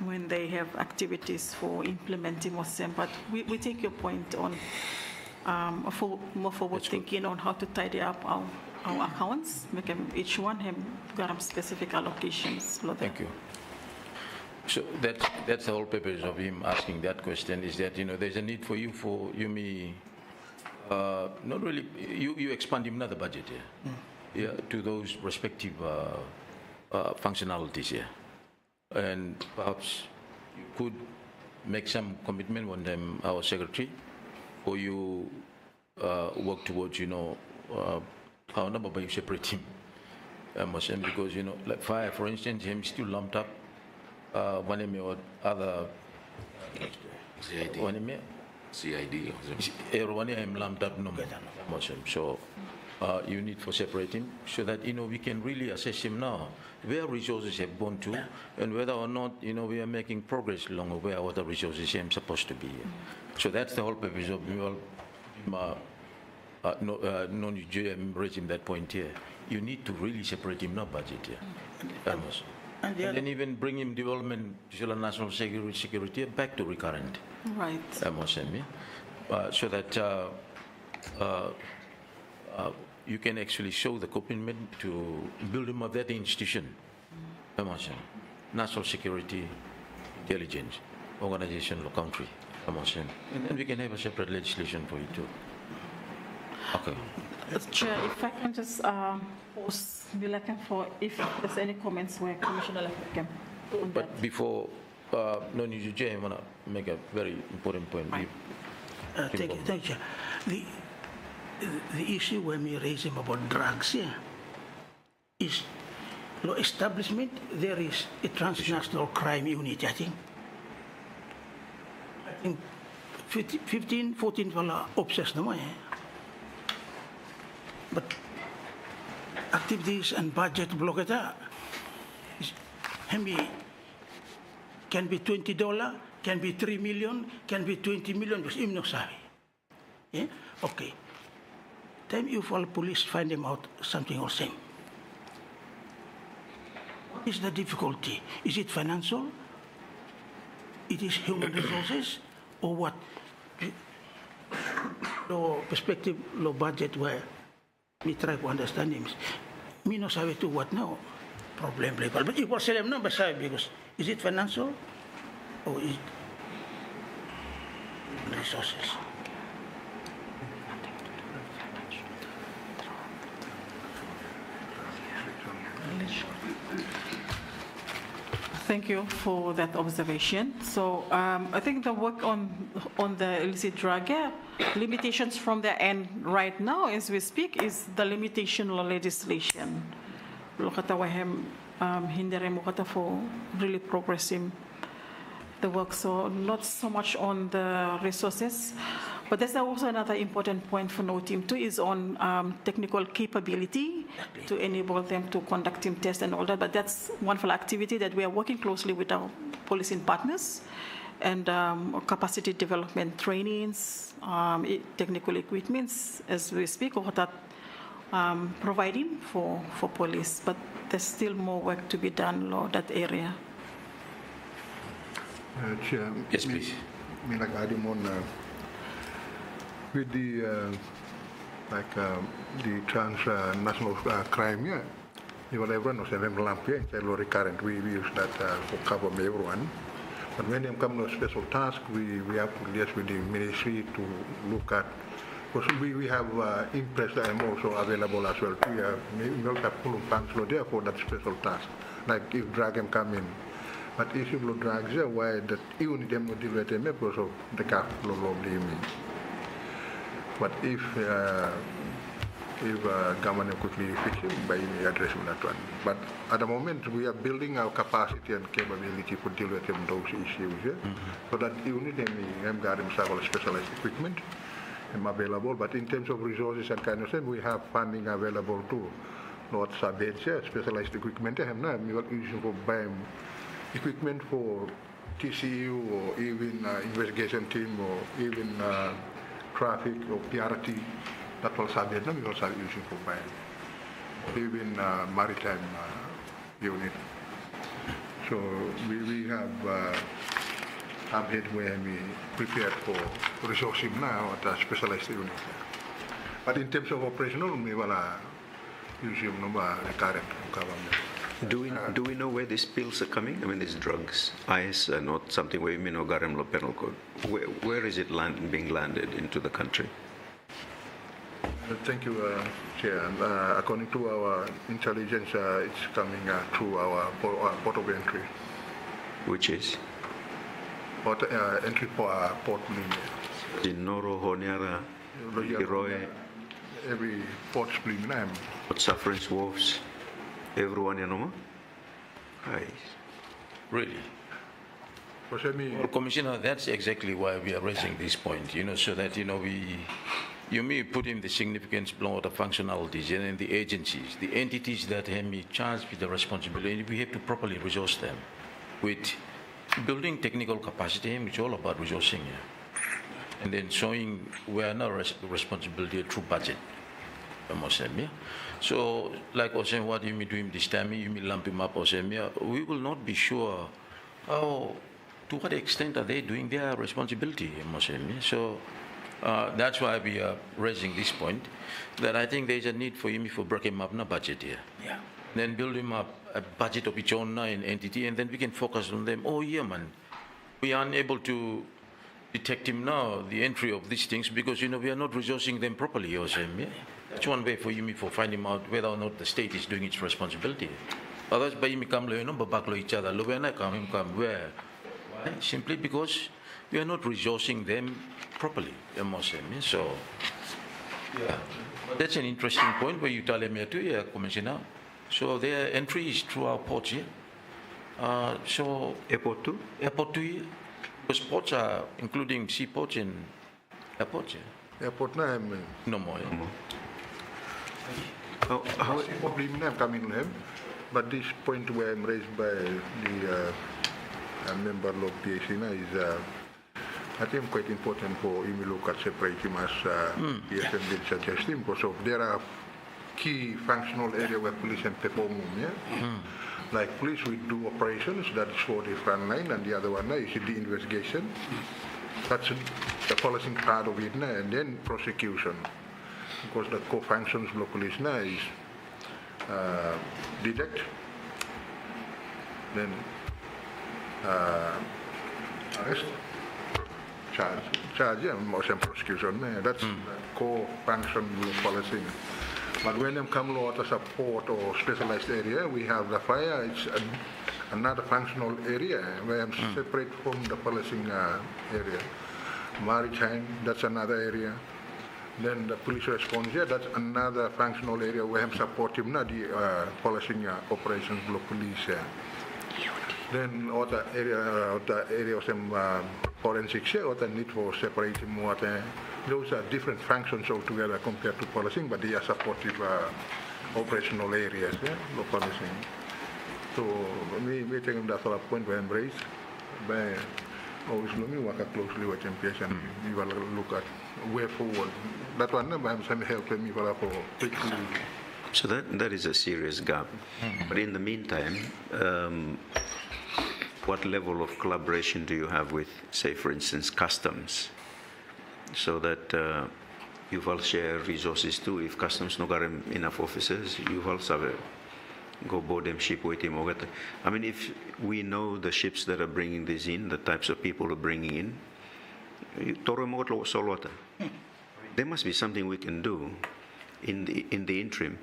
when they have activities for implementing what's them. But we take your point on more forward thinking on how to tidy up our accounts, make them, each one have got specific allocations. Thank you. So that's the whole purpose of him asking that question, is that, there's a need for you not really, you expand him another budget here, to those respective functionalities here. And perhaps you could make some commitment on them, our secretary, or you work towards, our number, but you separate him. Because, like fire, for instance, him still lumped up one or other CID. Everyone him lumped up number. So you need for separating so that we can really assess him now where resources have gone to and whether or not we are making progress along where other resources are supposed to be. So that's the whole purpose of raising that point here. You need to really separate him now budget here. And then even bring him development, national security back to recurrent. Right. So that you can actually show the commitment to build him up that institution. National security, intelligence, organization of the country. And then we can have a separate legislation for it too. Okay. Chair, if I can just pause for if there's any comments where Commissioner can. But before, I want to make a very important point. Thank you. The issue when we raise him about drugs here is law establishment. There is a transnational crime unit, I think 15, 14 obsessed no more. But activities and budget block it out. Can be $20, can be $3 million, can be 20 million. Because him no sabi. Yeah. Okay. Time you follow police find them out something or same. What is the difficulty? Is it financial? It is human resources, or what? Low perspective, low budget where we try to understand him. Me no sabi to what now. Problem legal. But you will say them no, but because is it financial or is it resources? Thank you for that observation. So I think the work on the illicit drug limitations from the end right now as we speak is the limitation law legislation. Hindering for really progressing the work. So not so much on the resources, but there's also another important point for no team too is on technical capability to enable them to conduct team tests and all that. But that's one full activity that we are working closely with our policing partners and capacity development trainings, technical equipments as we speak, or that providing for police. But there's still more work to be done in that area. Chair, Yes, please. me like adding on with the the transnational crime, yeah. Even everyone was having lamp here, it's recurrent. We use that for cover everyone. But when they come to a special task, we have to liaise with the ministry to look at. Because we have impress that I'm also available as well. We also have full funds there for that special task. Like if drug come in. But if you blow drugs, why that even them deal with them because of the cap law me. But if government quickly fix it, by addressing that one. But at the moment, we are building our capacity and capability to deal with those issues. Yeah? So that unit, I'm got several specialized equipment available. But in terms of resources and kind of thing, we have funding available too. Not specialized equipment. I'm not using for buying equipment for TCU or even investigation team or even traffic or PRT. That was Vietnam, we also using for buying. Even maritime unit. So we have head where we prepared for resourcing now at a specialized unit. But in terms of operational, we will use the current government. Do we know where these pills are coming? I mean, these drugs, ice, are not something where you know garam lo penal code. Where is it being landed into the country? Thank you, Chair. According to our intelligence, it's coming through our port of entry. Which is? Entry for Port Limit. In Noro, Honiara, Iroe, every port Limit. Port Sufferance Wharves, everyone, you know? Aye. Really? Well, Commissioner, that's exactly why we are raising this point, so that, you may put in the significance below the functionalities and the agencies, the entities that have been charged with the responsibility, we have to properly resource them with building technical capacity, which is all about resourcing, and then showing where our responsibility through budget. So, like I was saying, what you may do him this time, you may lump him up or say, we will not be sure how, to what extent are they doing their responsibility, so that's why we are raising this point, that I think there is a need for him for break him up in a budget here. Yeah. Then build him up a budget of its own entity, and then we can focus on them. Oh, yeah, man, we are unable to detect him now, the entry of these things, because, we are not resourcing them properly, That's one way for you for finding out whether or not the state is doing its responsibility. Otherwise, by you come, babaklo each other, come where? Why? Simply because we are not resourcing them properly, So, yeah, that's an interesting point where you tell them to, Commissioner. So their entry is through our ports here. So Airport too? Airport too here. Because ports are including seaports and airports here. Airport na No more. Yeah. How problem na coming to him, but this point where I'm raised by the member of PAC is I think quite important for him to look at separating as PSM did suggest him because of there are key functional area where police can perform. Like police, we do operations, that's for the front line, and the other one is the investigation. That's the policing part of it, and then prosecution. Because the core functions of police now is detect, then arrest, charge, motion prosecution. That's the core function of policing. But when them come to support or specialized area, we have the fire. It's another functional area where I'm separate from the policing area. Maritime, that's another area. Then the police response, that's another functional area where I'm supporting the policing operations of police. Then other area of some forensics, other need for separating water. Those are different functions altogether compared to policing, but they are supportive operational areas, policing. So we take that point where I'm raised. But always let me work closely with MPS and we will look at way forward. That one, I'm some help me for quickly. So that is a serious gap. But in the meantime, what level of collaboration do you have with, say, for instance, customs, so that you will share resources too? If customs no got enough officers, you will go board them ship with him. I mean, if we know the ships that are bringing this in, the types of people are bringing in, there must be something we can do in the interim.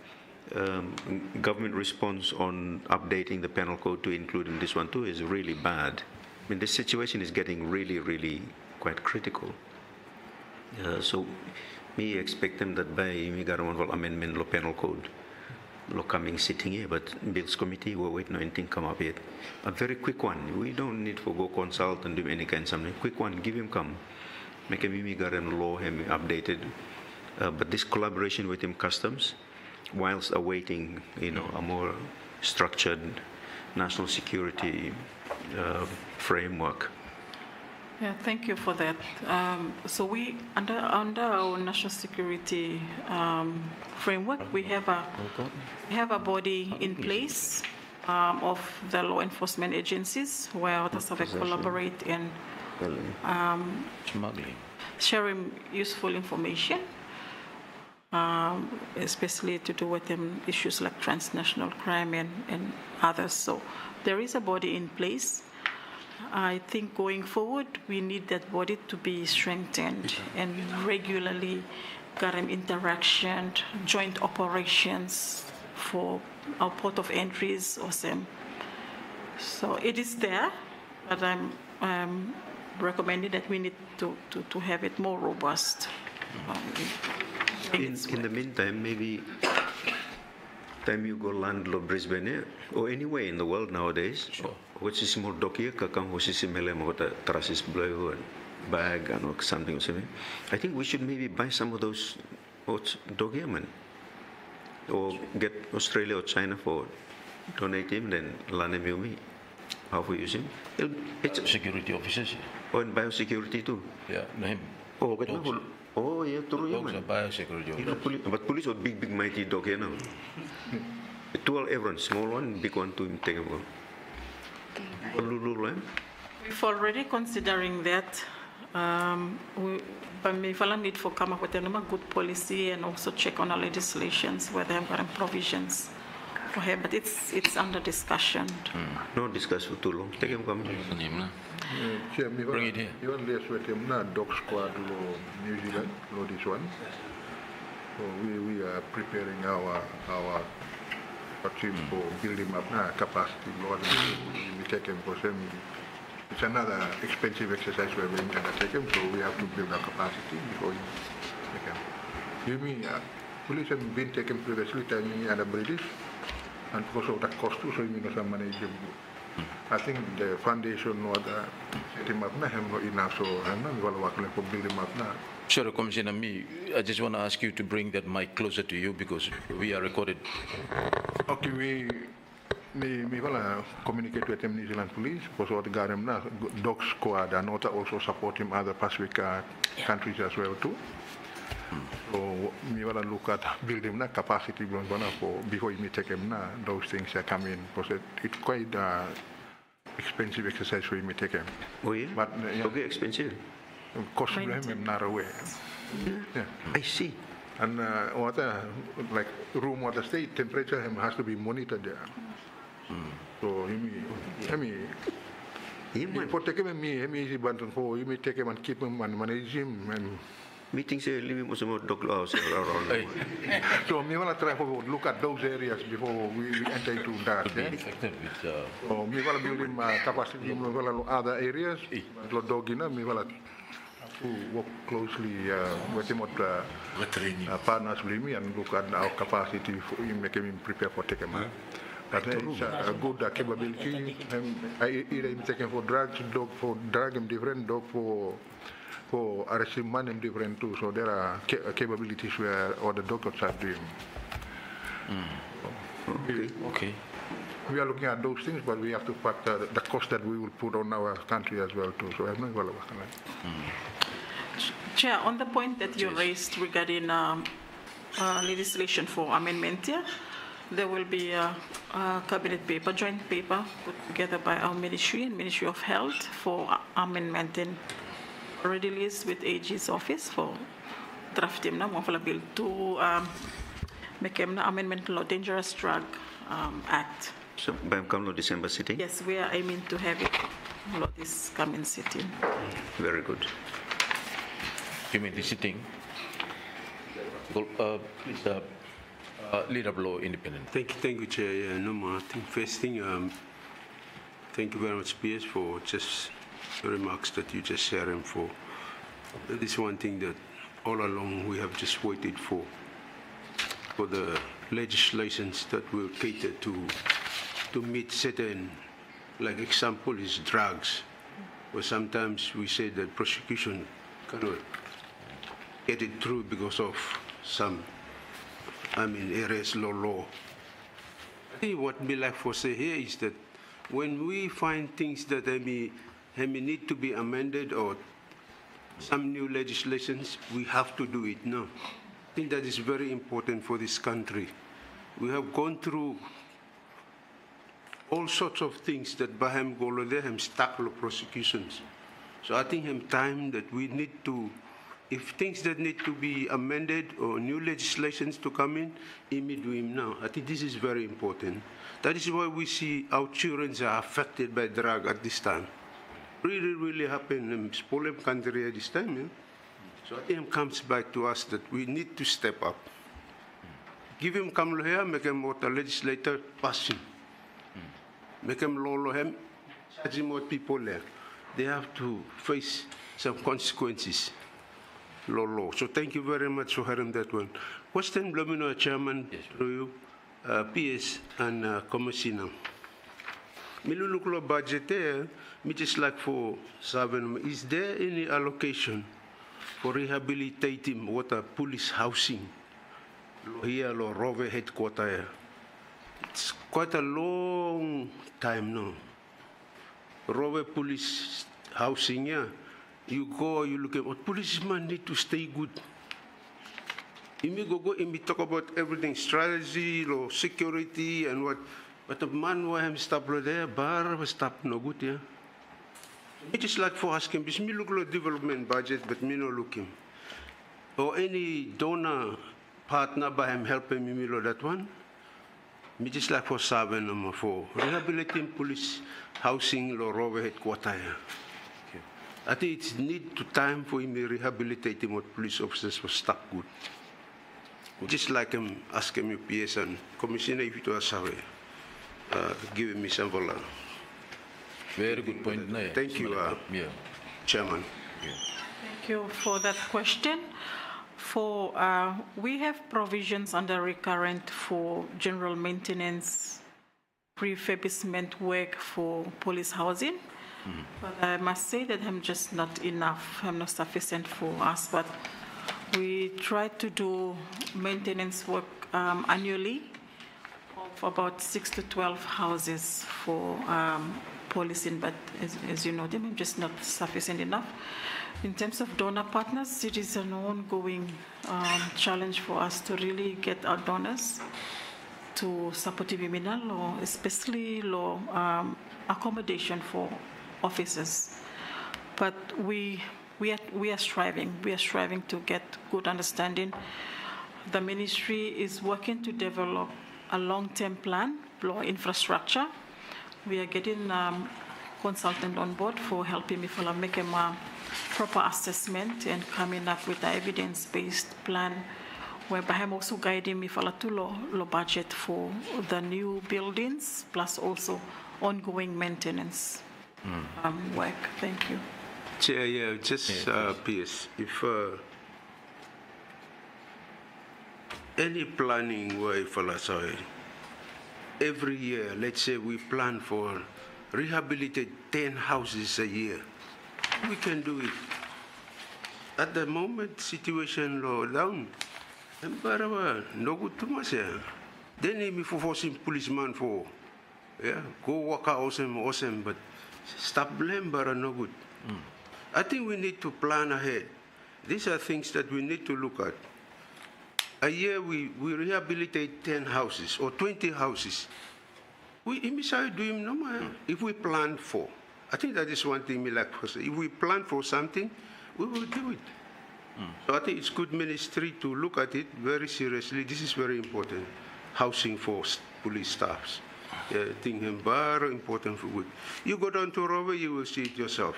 Government response on updating the penal code to include in this one too is really bad. I mean, this situation is getting really, really quite critical. So, me expect them that by me government amendment lo penal code lo coming sitting here, but bills committee will wait no anything come up yet. A very quick one. We don't need to go consult and do any kind of something. Quick one. Give him come. Make him law him updated. But this collaboration with him customs, whilst awaiting, a more structured national security framework. Yeah, thank you for that. So we, under our national security framework, we have a body in place of the law enforcement agencies where others have collaborate in sharing useful information, especially to do with issues like transnational crime and others. So there is a body in place. I think going forward, we need that body to be strengthened and regularly interaction, joint operations for our port of entries or same. So it is there, but I'm recommending that we need to have it more robust. In the meantime, maybe time you go land lo Brisbane or anywhere in the world nowadays, which is more dokia kakang hosis mele mo ta trasis blue and bag and something. I think we should maybe buy some of those dokia man, or get Australia or China for donate him, then land him me. How we use him? It's Security officers. Oh, and biosecurity too. Yeah, no him. Oh, get Dogs. Oh, yeah, true. Dogs are biosecurity officers. But police are big mighty dog here now. 12 everyone, small one, big one to take them. We've already considering that. But we will need to come up with a good policy and also check on our legislations where they have got provisions for him. But it's under discussion. No discuss for too long. Take him come. Bring it here. Even less with him na dog squad lo New Zealand lo this one. So we are preparing our team for building up na capacity. We take him for some. It's another expensive exercise we're going to take him, so we have to build our capacity before we take him. You mean police have been taken previously, telling the British, and because of that cost too, so you mean some management. I think the foundation was set him up na him no enough, so I'm not going to work for building him up now. Sure, Commissioner, I just want to ask you to bring that mic closer to you because we are recorded. Okay, me communicate with New Zealand police because what got him now dog squad and also support him other Pacific countries as well too. So me wanna look at building na capacity for before you take him now those things are coming because it's quite expensive exercise for you take him. Oh yeah. But okay, expensive. Cost him not away. Yeah. I see. And water like room water state temperature him has to be monitored there. So for take him easy button for you may take him and keep him and manage him and meetings here living was about dog house around. So me wanna try to look at those areas before we enter into that. So me wanna build him capacity in other areas. But dogina me wanna to work closely with him with partners with me and look at our capacity for make him prepare for taking him. But it's a good capability. Either him taken for drugs, dog for drug him different, dog for arresting man him different too. So there are capabilities where all the doctors are doing. Okay. we are looking at those things, but we have to factor the cost that we will put on our country as well too. So I'm not going to. Chair, on the point that you raised regarding legislation for amendment, there will be a cabinet paper, joint paper put together by our ministry and Ministry of Health for amendment, and already liaised with AG's office for drafting na mo bill to make an amendment to Dangerous Drug Act. So, by December sitting? Yes, we are aiming to have it this coming sitting. Very good. You mean the sitting? Please, Leader Blow, Independent. Thank you, Chair. Yeah, no more. I think first thing, thank you very much, PS, for just the remarks that you just sharing for. This is one thing that all along we have just waited for the legislations that will cater to meet certain, like example is drugs, where sometimes we say that prosecution cannot get it through because of some, areas law. I think what we like for say here is that when we find things that may need to be amended or some new legislations, we have to do it now. I think that is very important for this country. We have gone through all sorts of things that Baham Golo there have stuck prosecutions. So I think time that we need to, if things that need to be amended or new legislations to come in, we do them now. I think this is very important. That is why we see our children are affected by drug at this time. Really happen in Spolem country at this time. Yeah? So I think it comes back to us that we need to step up. Give him come here, make him what a legislator passing. Make him law him, charging more people there. They have to face some consequences. Law. So thank you very much for hearing that one. Question, Blamino, Chairman, through you, PS and Commissioner. Miluluklo budget there, which is like for 7, is there any allocation for rehabilitating what a police housing here or Rove headquarters? It's quite a long time now. Rove police housing, yeah. You go, you look at what policemen need to stay good. You may go and we talk about everything, strategy or security and what. But the man who am stop there, bar was stop no good, yeah. It is like for asking, because me look at development budget, but me no looking. Or any donor partner by him helping me with that one. Me just like for 7 for rehabilitating police housing or Rove headquarters. I think it's need to time for him to rehabilitate him what police officers were stuck good. Just like him asking me PS and Commissioner if it was giving me some volunteer. Very good point. Thank you, Chairman. Thank you for that question. We have provisions under recurrent for general maintenance, refurbishment work for police housing. But I must say that I'm just not enough. I'm not sufficient for us. But we try to do maintenance work annually of about 6 to 12 houses for policing. But as you know, I'm just not sufficient enough. In terms of donor partners, it is an ongoing challenge for us to really get our donors to support criminal or especially law accommodation for officers. But we are striving. We are striving to get good understanding. The ministry is working to develop a long-term plan, law infrastructure. We are getting consultant on board for helping me make a proper assessment and coming up with an evidence-based plan, whereby I'm also guiding me for the budget for the new buildings, plus also ongoing maintenance work. Thank you. Chair, yeah, just PS, if any planning way for us, every year, let's say we plan for rehabilitate 10 houses a year, we can do it. At the moment, situation low down, no good too much. Then we forcing policeman for Yeah, go work out awesome, but stop blame, but are no good. I think we need to plan ahead. These are things that we need to look at. A year we rehabilitate 10 houses or 20 houses. We do him no more. If we plan for, I think that is one thing we like to say. If we plan for something, we will do it. So I think it's good ministry to look at it very seriously. This is very important. Housing for police staffs. I think it's very important for good. You go down to Rowe, you will see it yourself.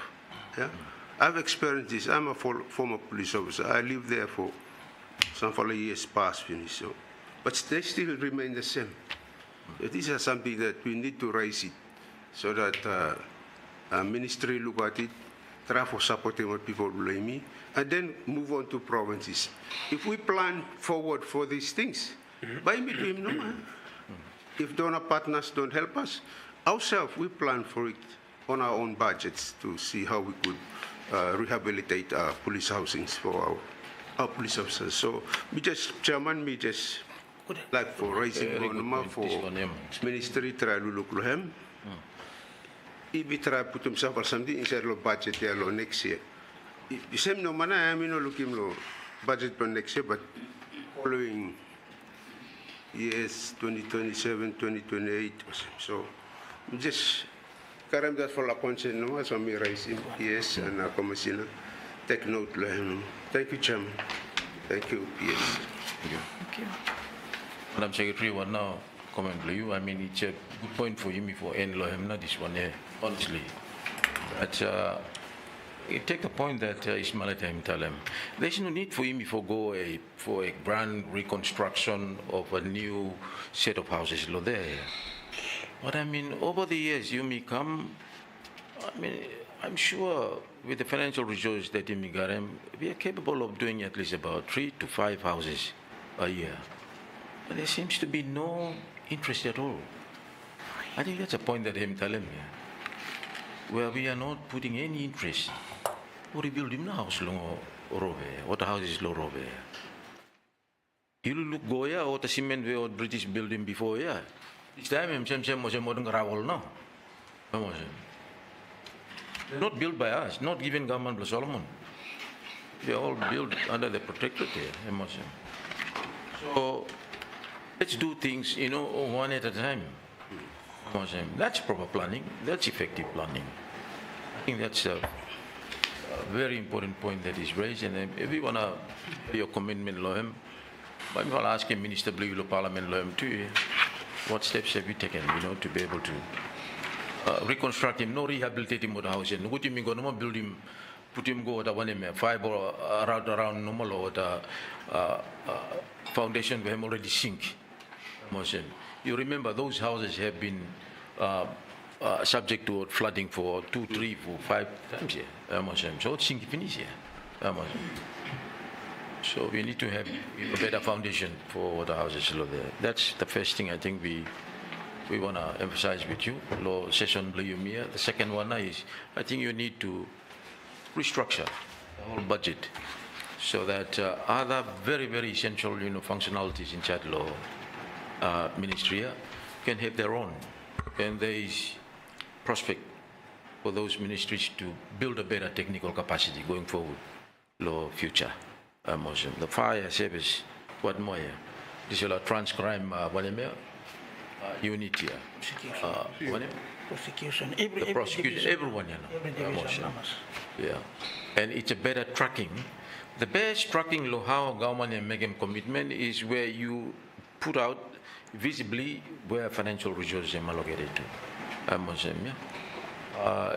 Yeah? I've experienced this. I'm a former police officer. I lived there for some years past, so, but they still remain the same. These are something that we need to raise it so that ministry look at it, try for supporting what people blame me, and then move on to provinces. If we plan forward for these things, by me to him, no man. If donor partners don't help us, ourselves, we plan for it on our own budgets to see how we could rehabilitate our police housings for our police officers. So, Chairman, like for raising money for ministry, try to look at him. If we try to put himself or something inside the budget next year. The same no man, I mean, looking at budget for next year, but following years 2027, 2028. So, just carry that for la conscience, no, so me raising yes and a commissioner. Take note, thank you, Chairman. Thank you, yes. Thank you. Thank you. Madam Secretary, what now comment to you? I mean, it's a good point for him for end him not this one here, honestly. But you take the point that Ismail time tell him there's no need for him to go for a grand reconstruction of a new set of houses there. But I mean, over the years, you may come. I mean, I'm sure with the financial resources that you may get, we are capable of doing at least about 3 to 5 houses a year. But there seems to be no interest at all. I think that's a point that I'm telling you, where we are not putting any interest. We rebuild him house long or what the house is low over. You look Goya or the cement or British building before, yeah. This time I'm was a modern gravel now. They're not built by us, not given government by Solomon. They're all built under the protectorate here. So let's do things, one at a time. That's proper planning. That's effective planning. I think that's a very important point that is raised. And if we want to be a commitment, but I'll ask him, Minister Blue, Parliament, too, what steps have you taken, to be able to reconstruct him, no rehabilitate him with the house. And what do you mean, go no build him, put him go with a fiber around normal or the foundation we have already sink. You remember those houses have been subject to flooding for 2, 3, 4, 5 times here. So it's sinking finish here. So we need to have a better foundation for the houses there. That's the first thing I think we want to emphasize with you. Law session the second one is I think you need to restructure the whole budget so that other very, very essential functionalities in chat law ministry can have their own. And there is prospect for those ministries to build a better technical capacity going forward, law future. The fire service, what more? This is a trans-crime unit here. Prosecution. The prosecution, everyone, yeah. And it's a better tracking. The best tracking law how government and make a commitment is where you put out visibly where financial resources are allocated to.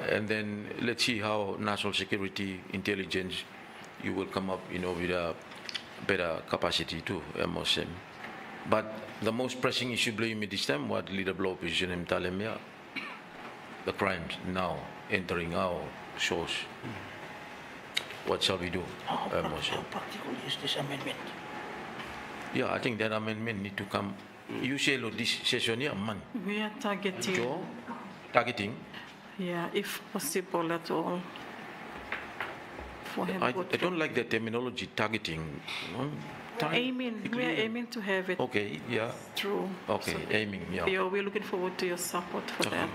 And then let's see how national security intelligence you will come up, with a better capacity too. But the most pressing issue blame this time, what leader blow opposition in Talemia, the crimes now entering our shores. What shall we do? How practical is this amendment? Yeah, I think that amendment need to come. You say this session here, man. We are targeting. Targeting? Yeah, if possible at all. For him I don't like the terminology targeting. time? We're aiming to have it Okay, yeah. through. Okay, aiming, yeah. We're looking forward to your support for that.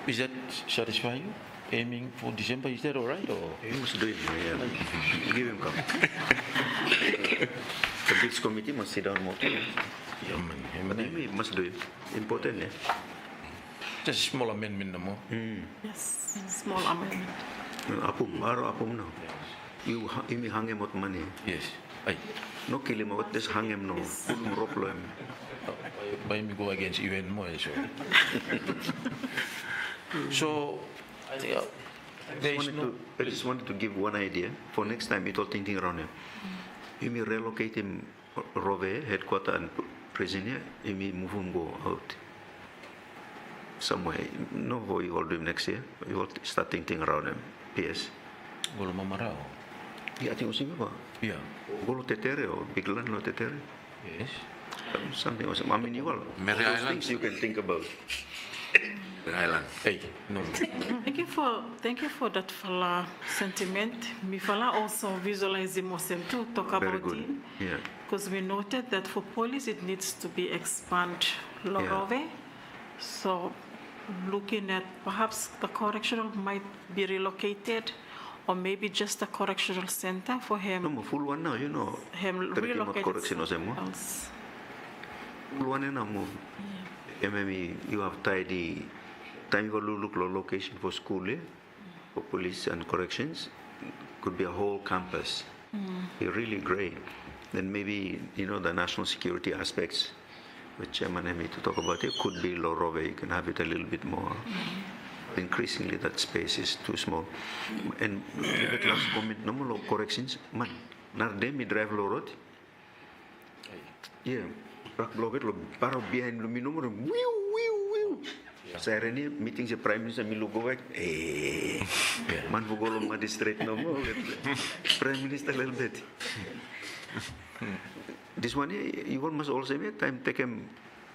Is that satisfy you? Aiming for December, is that all right? Or? You must do it. Yeah. Give him come. The Bills committee must sit down more too. Yeah, man. But he must do it. Important, yeah. Just a small amendment no more. Yes, small amendment. Apum no. You hang him out money. Yes. Aye. No kill him out, just hang him no. Put him rope lo him. By me go against even more. So, I think I just wanted to give one idea for next time. It's all thinking around him. You may relocate him Rove, headquarter and prison here. You may move him go out somewhere. No, what you all do next year. You all start thinking around him. PS. Golo mamarao. Yeah, I think also Yeah. Golo tetere or big land lo tetere. Yes. Something also. I mean, you all. Mary Those Island. things you can think about. Island. Hey, no. Thank you for that fala sentiment. Me fala also visualize the motion to talk Very about good. it. Yeah. Because we noted that for police it needs to be expanded Lorove. So looking at perhaps the correctional might be relocated or maybe just a correctional center for him. No, full one now, you know. Him Terima relocated correction or somewhere something. else. Full one now move. MME, you have tidy time you look location for school, for police and corrections. Could be a whole campus. Be really great. Then maybe, you know, the national security aspects, which Chairman Emi to talk about, it could be Lorove. You can have it a little bit more. Increasingly, that space is too small. And the last comment, no more corrections. Man, Nardemi drive Lorot. Yeah, rak blocket lo paro behind lo minumero. Wiu. Saya ni meeting si Prime Minister milu go back. Man for go magistrate no more. Prime Minister little bit. This one you must also make time take him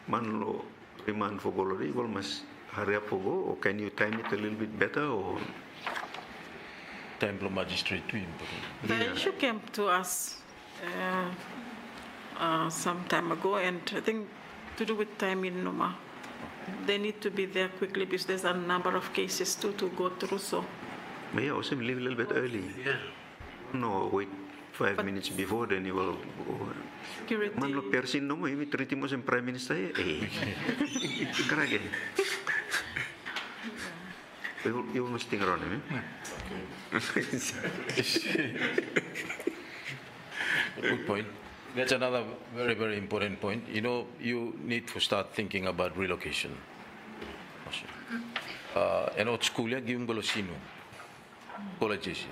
man lo remand for go lo. You must hurry up for go, or can you time it a little bit better, or Time for magistrate to him. The issue came to us some time ago, and I think to do with time in Noma. They need to be there quickly because there's a number of cases to go through. So, may I also leave a little bit early? Yeah. No, wait 5 minutes before, then you will go. security. Man lo persin no mo, imi treat mo sa Prime Minister Karage. You must think around him. Good point. That's another very, very important point. You know, you need to start thinking about relocation. And at school, give them sino. Colleges,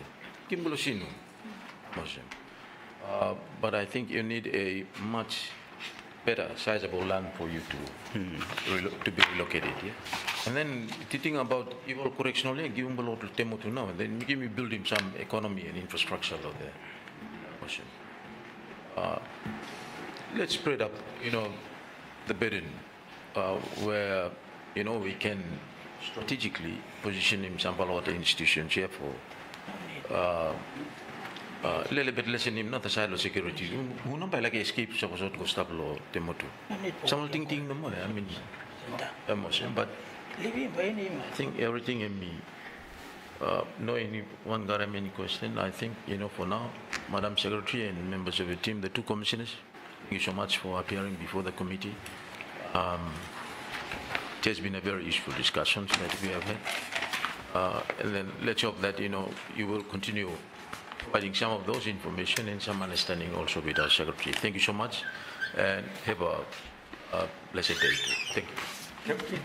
give them sino. But I think you need a much better, sizable land for you to be relocated. Yeah? And then thinking about even correctional, give them a lot of demo to now, and then give me building some economy and infrastructure over there. Let's spread up, you know, the burden where, you know, we can strategically position in some other institutions here for a little bit less in him, not the side of security. Who know by like escape, so was go stop law, Temoto. Some thing no more, I mean, emotion, but I think everything in me. No anyone got any question. I think, you know, for now, Madam Secretary and members of the team, the two commissioners, thank you so much for appearing before the committee. It has been a very useful discussion that we have had. And then let's hope that, you know, you will continue providing some of those information and some understanding also with our Secretary. Thank you so much and have a blessed day. Thank you.